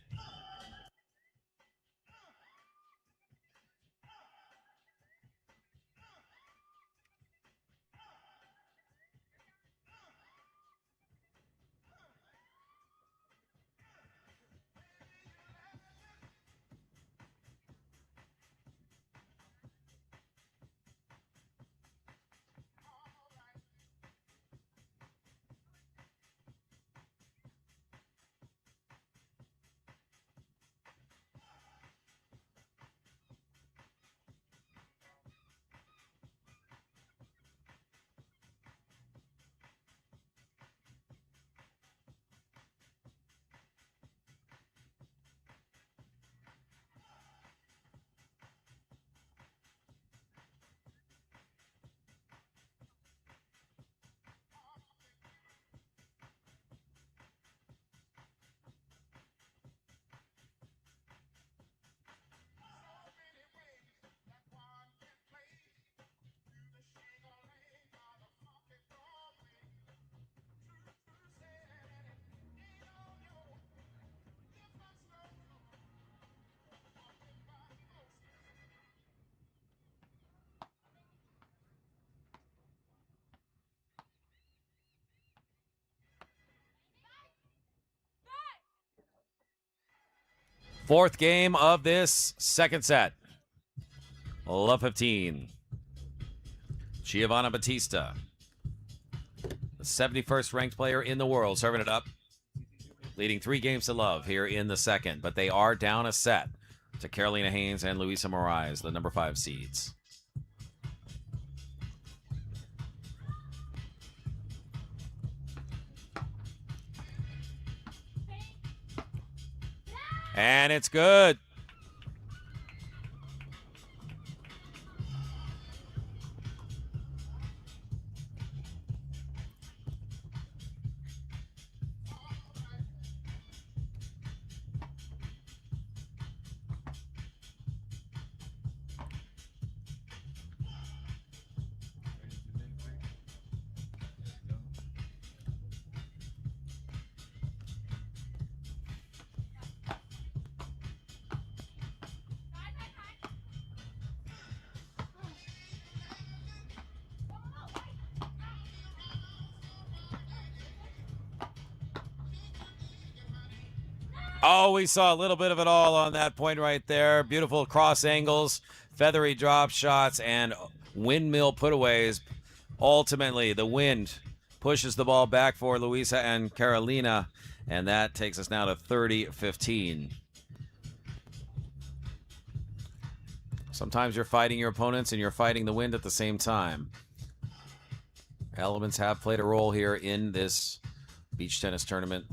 Fourth game of this second set. Love 15. Giovanna Battista, the 71st ranked player in the world, serving it up, leading 3 games to love here in the second. But they are down a set to Carolina Haynes and Luisa Moraes, the number 5 seeds. And it's good. Oh, we saw a little bit of it all on that point right there. Beautiful cross angles, feathery drop shots, and windmill putaways. Ultimately, the wind pushes the ball back for Luisa and Carolina, and that takes us now to 30-15. Sometimes you're fighting your opponents and you're fighting the wind at the same time. Elements have played a role here in this beach tennis tournament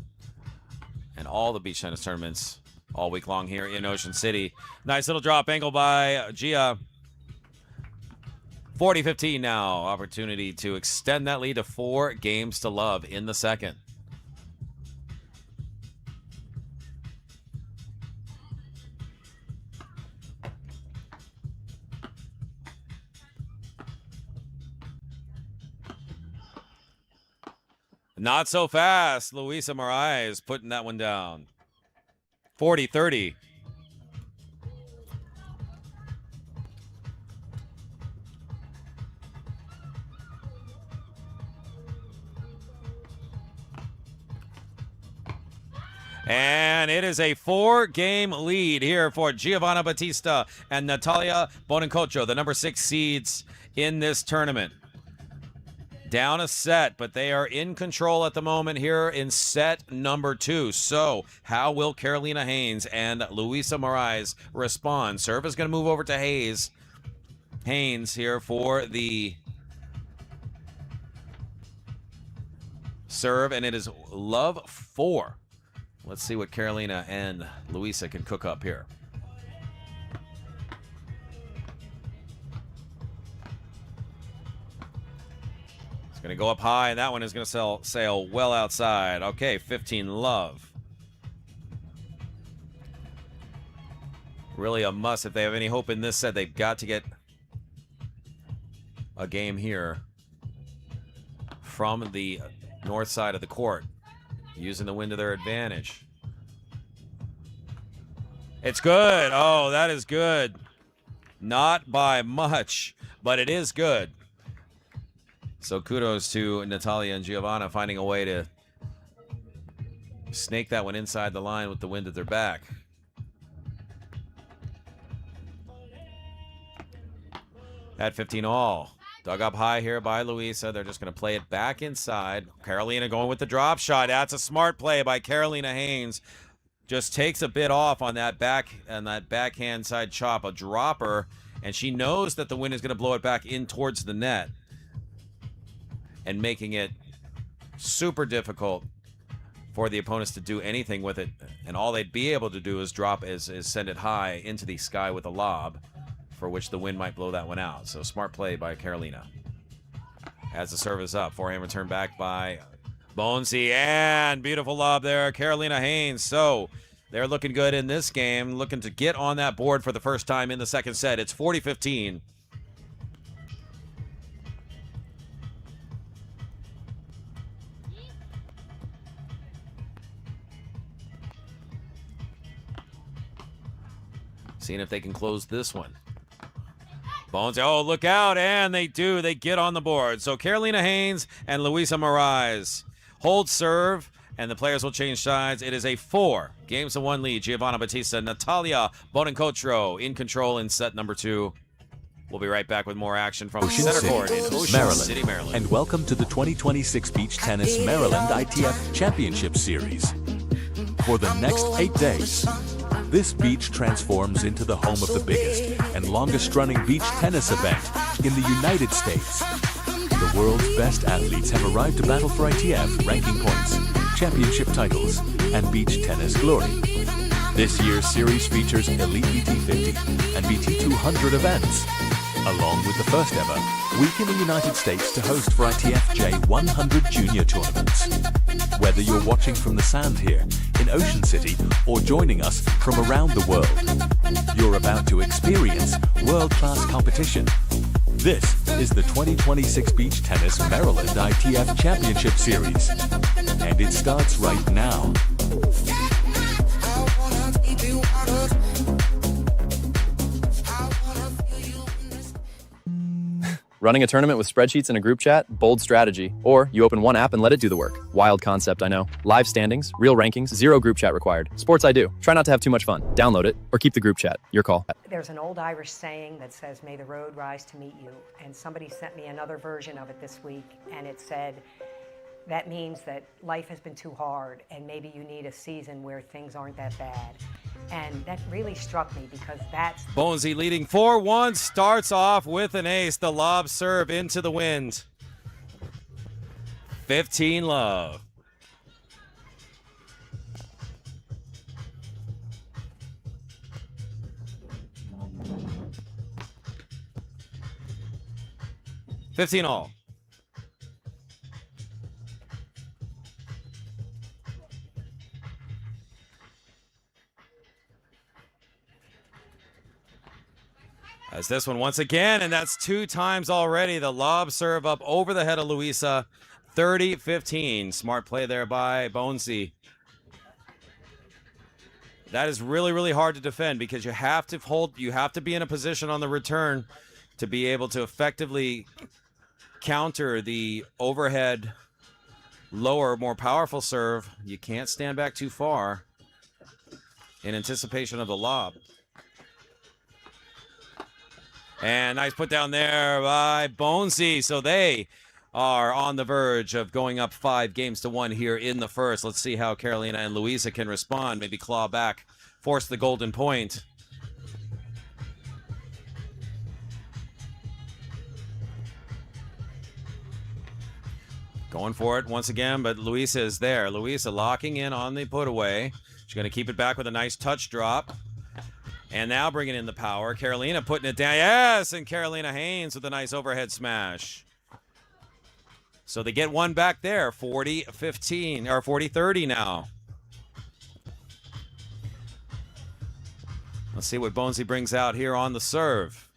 and all the beach tennis tournaments all week long here in Ocean City. Nice little drop angle by Gia. 40-15 now. Opportunity to extend that lead to 4 games to love in the second. Not so fast. Luisa Moraes putting that one down. 40-30. And it is a 4-game lead here for Giovanna Battista and Natalia Bonencocho, the number 6 seeds in this tournament. Down a set, but they are in control at the moment here in set number 2. So how will Carolina Haynes and Luisa Moraes respond? Serve is going to move over to Haynes here for the serve, and it is love 4. Let's see what Carolina and Luisa can cook up here. It's going to go up high, and that one is going to sail well outside. Okay, 15 love. Really a must if they have any hope in this set. They've got to get a game here from the north side of the court, using the wind to their advantage. It's good. Oh, that is good. Not by much, but it is good. So kudos to Natalia and Giovanna finding a way to snake that one inside the line with the wind at their back. At 15 all. Dug up high here by Luisa. They're just going to play it back inside. Carolina going with the drop shot. That's a smart play by Carolina Haynes. Just takes a bit off on that backhand side chop, a dropper, and she knows that the wind is going to blow it back in towards the net and making it super difficult for the opponents to do anything with it. And all they'd be able to do is send it high into the sky with a lob, for which the wind might blow that one out. So smart play by Carolina. As the service up, forehand return back by Bonesy, and beautiful lob there, Carolina Haynes. So they're looking good in this game, looking to get on that board for the first time in the second set. It's 40-15. Seeing if they can close this one. Bones, oh, look out, and they do. They get on the board. So Carolina Haynes and Luisa Moraes hold serve, and the players will change sides. It is a 4-games-to-1 lead. Giovanna Battista, Natalia Bonencocho in control in set number 2. We'll be right back with more action from Ocean center City, court in Ocean Maryland. City, Maryland. And welcome to the 2026 Beach Tennis Maryland ITF Championship Series. For the next 8 days, this beach transforms into the home of the biggest and longest-running beach tennis event in the United States. The world's best athletes have arrived to battle for ITF ranking points, championship titles, and beach tennis glory. This year's series features Elite BT50 and BT200 events, along with the first ever week in the United States to host for ITF J100 junior tournaments. Whether you're watching from the sand here in Ocean City or joining us from around the world, you're about to experience world-class competition. This is the 2026 Beach Tennis Maryland ITF Championship Series, and it starts right now. Running a tournament with spreadsheets and a group chat? Bold strategy. Or you open one app and let it do the work. Wild concept, I know. Live standings, real rankings, 0 group chat required. Sports I do. Try not to have too much fun. Download it or keep the group chat. Your call. There's an old Irish saying that says, "May the road rise to meet you." And somebody sent me another version of it this week, and it said, that means that life has been too hard, and maybe you need a season where things aren't that bad. And that really struck me because that's... Bonesy leading 4-1, starts off with an ace. The lob serve into the wind. 15 love. $15 all. As this one once again, and that's 2 times already. The lob serve up over the head of Luisa. 30-15. Smart play there by Bonesy. That is really, really hard to defend because you have to be in a position on the return to be able to effectively counter the overhead, lower, more powerful serve. You can't stand back too far in anticipation of the lob. And nice put down there by Bonesy. So they are on the verge of going up 5-1 here in the first. Let's see how Carolina and Louisa can respond. Maybe claw back, force the golden point. Going for it once again, but Louisa is there. Louisa locking in on the put away. She's going to keep it back with a nice touch drop. And now bringing in the power. Carolina putting it down. Yes, and Carolina Haynes with a nice overhead smash. So they get one back there. 40-15, or 40-30 now. Let's see what Bonesy brings out here on the serve.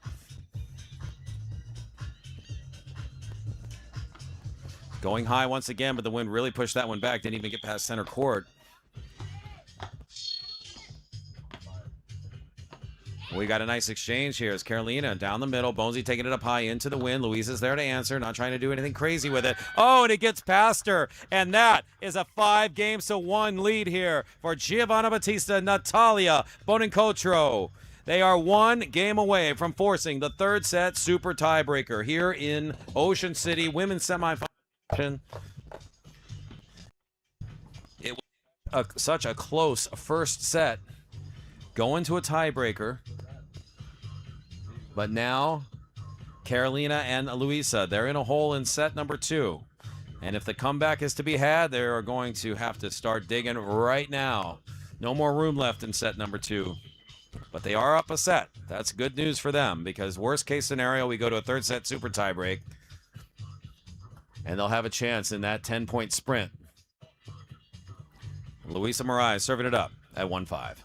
Going high once again, but the wind really pushed that one back. Didn't even get past center court. We got a nice exchange here. It's Carolina down the middle. Bonesy taking it up high into the wind. Louisa's there to answer, not trying to do anything crazy with it. Oh, and it gets past her. And that is a 5-1 lead here for Giovanna Battista and Natalia Bonincontro. They are 1 game away from forcing the third set super tiebreaker here in Ocean City women's semifinal. It was such a close first set. Going to a tiebreaker. But now, Carolina and Louisa, they're in a hole in set number 2. And if the comeback is to be had, they are going to have to start digging right now. No more room left in set number 2. But they are up a set. That's good news for them because worst case scenario, we go to a third set super tiebreak. And they'll have a chance in that 10-point sprint. Louisa Moraes serving it up at 1-5.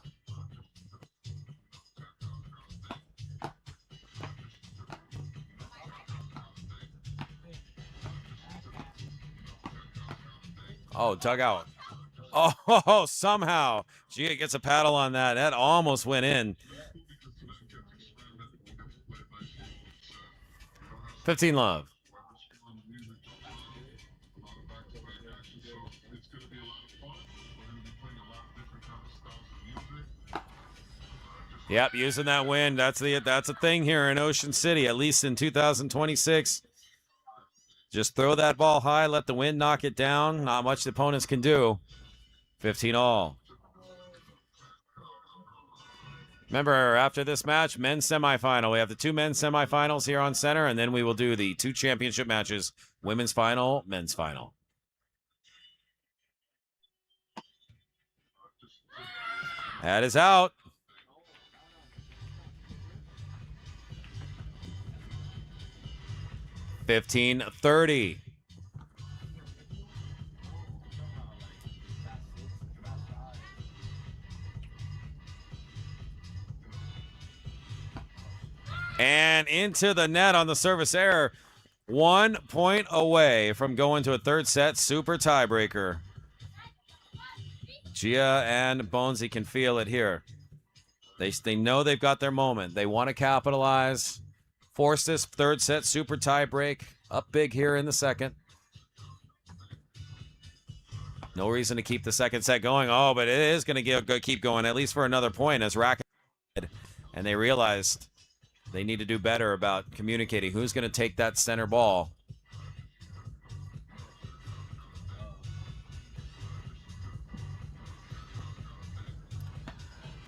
Oh, dugout. Oh, somehow. Gia gets a paddle on that. That almost went in. 15 love. Yep, using that wind. That's a thing here in Ocean City, at least in 2026. Just throw that ball high, let the wind knock it down. Not much the opponents can do. 15 all. Remember, after this match, men's semifinal. We have the 2 men's semifinals here on center, and then we will do the 2 championship matches, women's final, men's final. That is out. $15-30. And into the net on the service error. 1 point away from going to a third set super tiebreaker. Gia and Bonesy can feel it here. They know they've got their moment. They want to capitalize. Force this third set super tie break. Up big here in the second. No reason to keep the second set going. Oh, but it is going to keep going at least for another point as Racket. And they realized they need to do better about communicating who's going to take that center ball.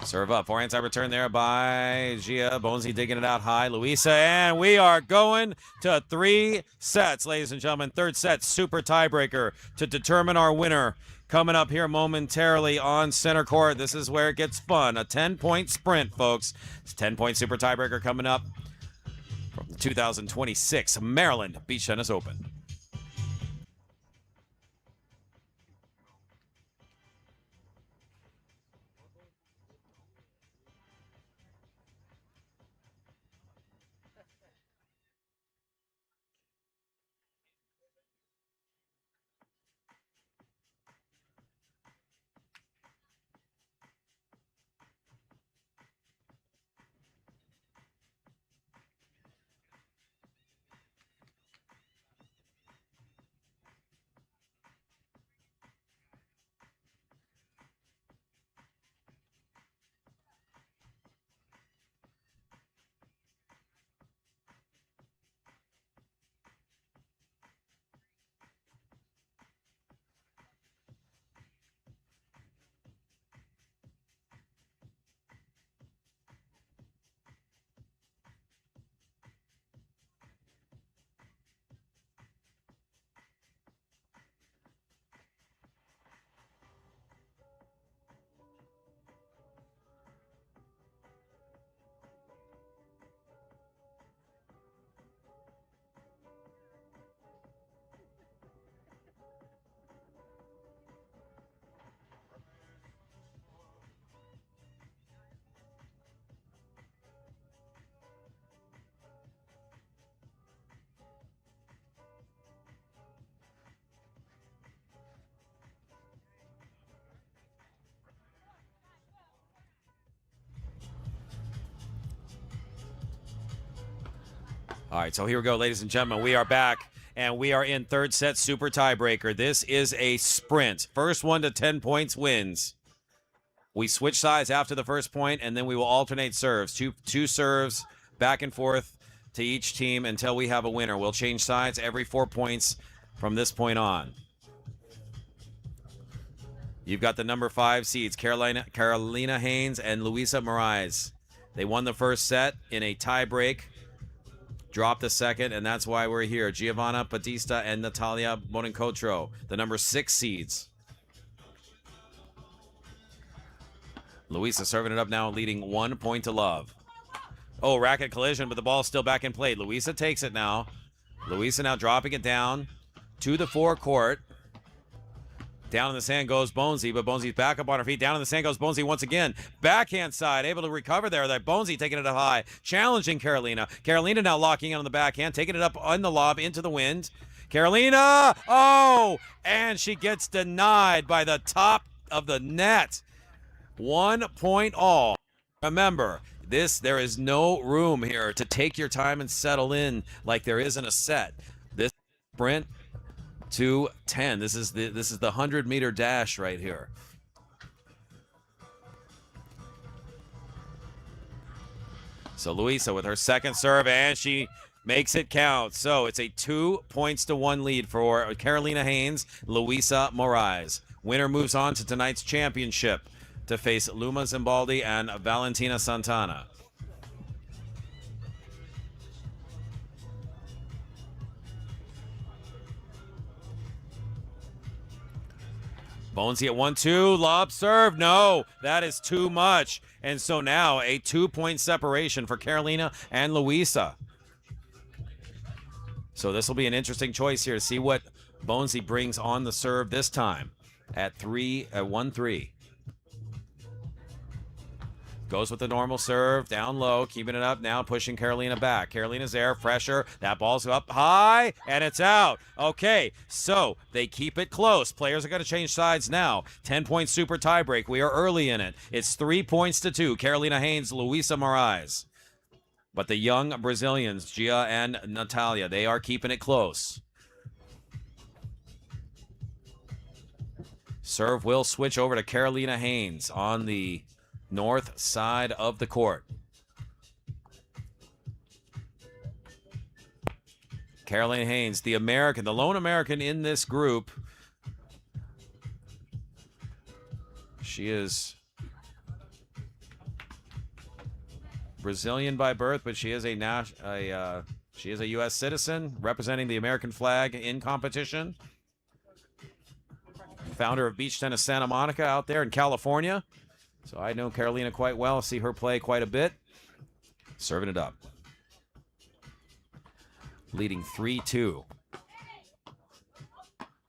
Serve up. Forehand side return there by Gia. Bonesy digging it out high. Louisa, and we are going to 3 sets, ladies and gentlemen. Third set, super tiebreaker to determine our winner. Coming up here momentarily on center court. This is where it gets fun. A 10-point sprint, folks. It's 10-point super tiebreaker coming up from the 2026 Maryland Beach Tennis Open. All right, so here we go, ladies and gentlemen. We are back, and we are in third set super tiebreaker. This is a sprint. First one to 10 points wins. We switch sides after the first point, and then we will alternate serves. Two serves back and forth to each team until we have a winner. We'll change sides every 4 points from this point on. You've got the number 5 seeds, Carolina Haynes and Luisa Moraes. They won the first set in a tie break, dropped the second, and that's why we're here. Giovanna Batista and Natalia Bonincotro, the number 6 seeds. Luisa serving it up now, leading 1 point to love. Oh, racket collision, but the ball's still back in play. Luisa takes it now. Luisa now dropping it down to the forecourt. Down in the sand goes Bonesy, but Bonesy's back up on her feet. Down in the sand goes Bonesy once again. Backhand side, able to recover there. That Bonesy taking it up high, challenging Carolina. Carolina now locking in on the backhand, taking it up on the lob into the wind. Carolina, oh, and she gets denied by the top of the net. 1 point all. Remember, there is no room here to take your time and settle in like there is in a set. This sprint to 10. This is the 100-meter dash right here. So Luisa with her second serve, and she makes it count. So it's a 2 points to 1 lead for Carolina Haynes, Luisa Moraes. Winner moves on to tonight's championship to face Luma Zimbaldi and Valentina Santana. Bonesy at 1-2, lob serve. No, that is too much. And so now a 2-point separation for Carolina and Luisa. So this will be an interesting choice here to see what Bonesy brings on the serve this time at 1-3. Goes with the normal serve, down low, keeping it up now, pushing Carolina back. Carolina's there, pressure, that ball's up high, and it's out. Okay, so they keep it close. Players are going to change sides now. 10-point super tiebreak. We are early in it. It's 3 points to 2. Carolina Haynes, Luisa Moraes. But the young Brazilians, Gia and Natalia, they are keeping it close. Serve will switch over to Carolina Haynes on the north side of the court. Carolina Haynes, the American, the lone American in this group. She is Brazilian by birth, but she is a U.S. citizen representing the American flag in competition. Founder of Beach Tennis Santa Monica out there in California. So I know Carolina quite well, see her play quite a bit. Serving it up. Leading 3-2.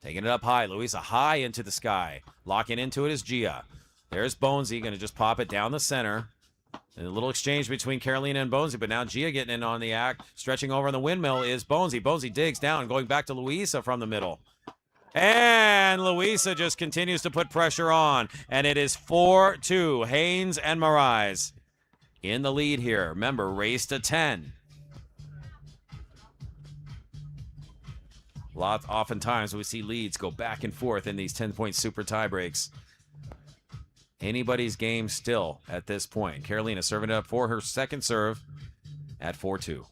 Taking it up high. Luisa high into the sky. Locking into it is Gia. There's Bonesy, going to just pop it down the center. And a little exchange between Carolina and Bonesy, but now Gia getting in on the act. Stretching over on the windmill is Bonesy. Bonesy digs down, going back to Luisa from the middle. And Luisa just continues to put pressure on. And it is 4-2. Haynes and Moraes in the lead here. Remember, race to 10. Oftentimes we see leads go back and forth in these 10-point super tie breaks. Anybody's game still at this point. Carolina serving it up for her second serve at 4-2.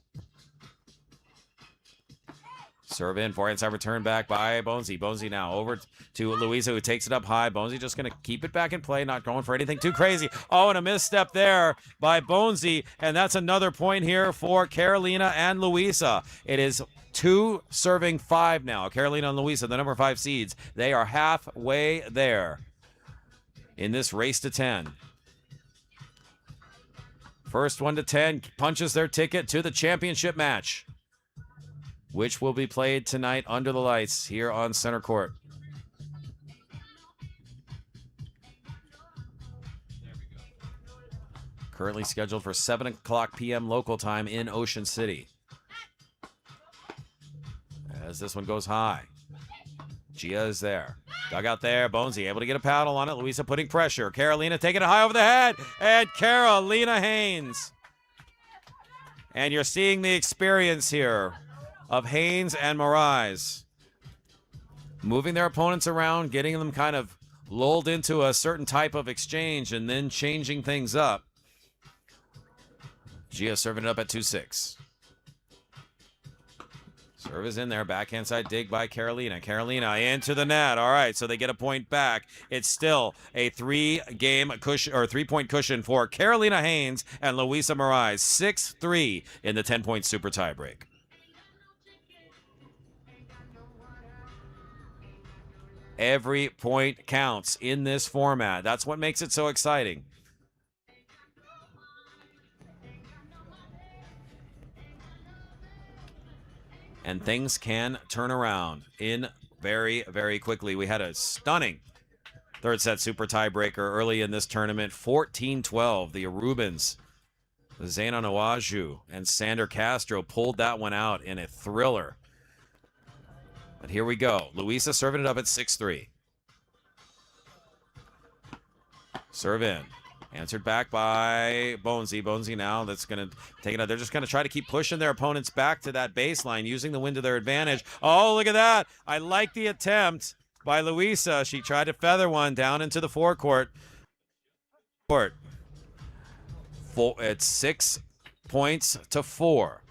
Serve in for inside return back by Bonesy. Bonesy now over to Luisa, who takes it up high. Bonesy just going to keep it back in play, not going for anything too crazy. Oh, and a misstep there by Bonesy, and that's another point here for Carolina and Luisa. It is 2 serving 5 now. Carolina and Luisa, the number 5 seeds. They are halfway there in this race to 10. First one to 10 punches their ticket to the championship match, which will be played tonight under the lights here on center court. Currently scheduled for 7 o'clock p.m. local time in Ocean City. As this one goes high. Gia is there. Dug out there. Bonesy able to get a paddle on it. Luisa putting pressure. Carolina taking it high over the head. And Carolina Haynes And you're seeing the experience here of Hanes and Moraes moving their opponents around, getting them kind of lulled into a certain type of exchange and then changing things up. Gia serving it up at 2-6. Serve is in there. Backhand side dig by Carolina. Carolina into the net. All right, so they get a point back. It's still a 3-game cushion or 3-point cushion for Carolina Hanes and Luisa Moraes. 6-3 in the 10-point super tiebreak. Every point counts in this format. That's what makes it so exciting. And things can turn around in very, very quickly. We had a stunning third set super tiebreaker early in this tournament. 14-12. The Arubans, Zaina Nawaju and Sander Castro pulled that one out in a thriller. But here we go. Luisa serving it up at 6-3. Serve in. Answered back by Bonesy. Bonesy now that's going to take it out. They're just going to try to keep pushing their opponents back to that baseline, using the wind to their advantage. Oh, look at that. I like the attempt by Luisa. She tried to feather one down into the forecourt. It's 6 points to 4.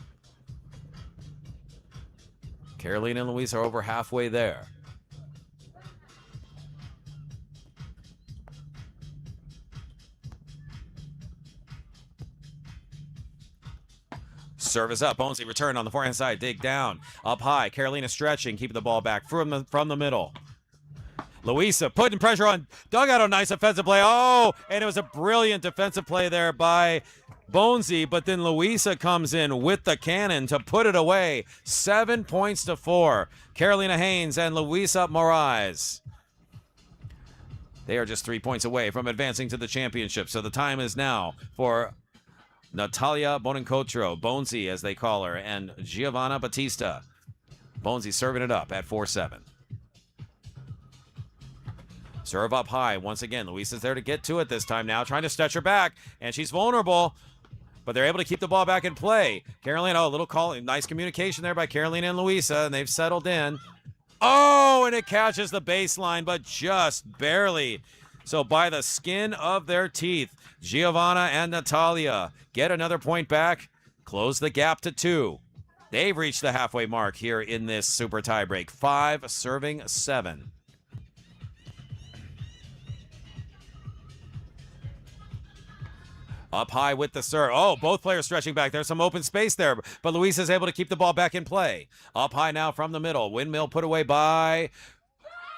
Carolina and Luisa are over halfway there. Service up. Bonesy return on the forehand side. Dig down. Up high. Carolina stretching. Keeping the ball back from the middle. Luisa putting pressure on. Dug out a nice defensive play. Oh, and it was a brilliant defensive play there by Bonesy. But then Luisa comes in with the cannon to put it away. 7 points to 4. Carolina Hanes and Luisa Moraes. They are just 3 points away from advancing to the championship. So the time is now for Natalia Bonancotro, Bonesy as they call her, and Giovanna Batista. Bonesy serving it up at 4-7. Serve up high once again. Luisa's there to get to it this time now, trying to stretch her back, and she's vulnerable, but they're able to keep the ball back in play. Carolina, oh, a little call, nice communication there by Carolina and Luisa, and they've settled in. Oh, and it catches the baseline, but just barely. So by the skin of their teeth, Giovanna and Natalia get another point back, close the gap to 2. They've reached the halfway mark here in this super tiebreak. 5 serving 7. Up high with the serve. Oh, both players stretching back. There's some open space there, but Luisa's able to keep the ball back in play. Up high now from the middle. Windmill put away by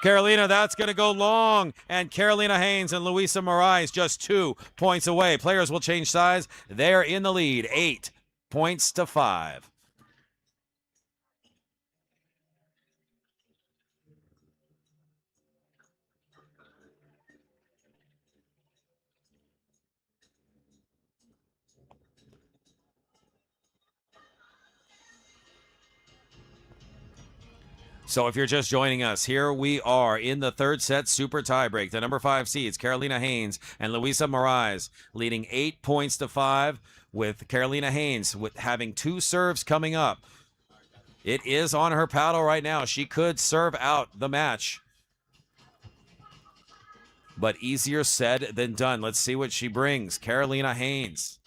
Carolina. That's going to go long. And Carolina Hanes and Luisa Moraes just 2 points away. Players will change sides. They're in the lead. 8 points to 5. So if you're just joining us, here we are in the third set super tiebreak. The number 5 seeds, Carolina Hanes and Luisa Moraes, leading 8 points to 5, with Carolina Hanes with having 2 serves coming up. It is on her paddle right now. She could serve out the match, but easier said than done. Let's see what she brings. Carolina Hanes.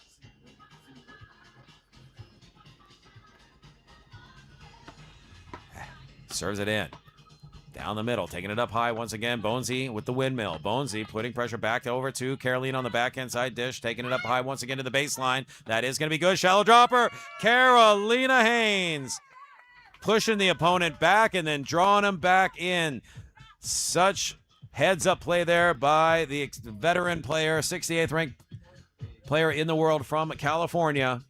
Serves it in. Down the middle, taking it up high once again. Bonesy with the windmill. Bonesy putting pressure back over to Carolina on the backhand side dish. Taking it up high once again to the baseline. That is going to be good. Shallow dropper. Carolina Hanes pushing the opponent back and then drawing him back in. Such heads-up play there by the veteran player, 68th ranked player in the world from California.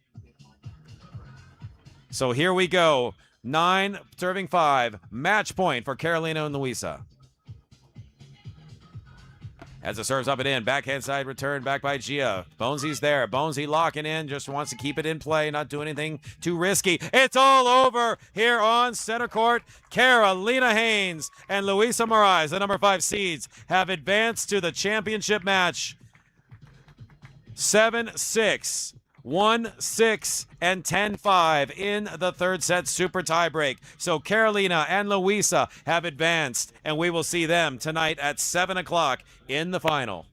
So here we go. 9 serving 5. Match point for Carolina and Luisa. As the serves up and in. Backhand side return back by Gia. Bonesy's there. Bonesy locking in. Just wants to keep it in play. Not do anything too risky. It's all over here on center court. Carolina Hanes and Luisa Moraes, the number 5 seeds, have advanced to the championship match. 7-6. 1-6 and 10-5 in the third set super tiebreak. So Carolina and Luisa have advanced, and we will see them tonight at 7 o'clock in the final.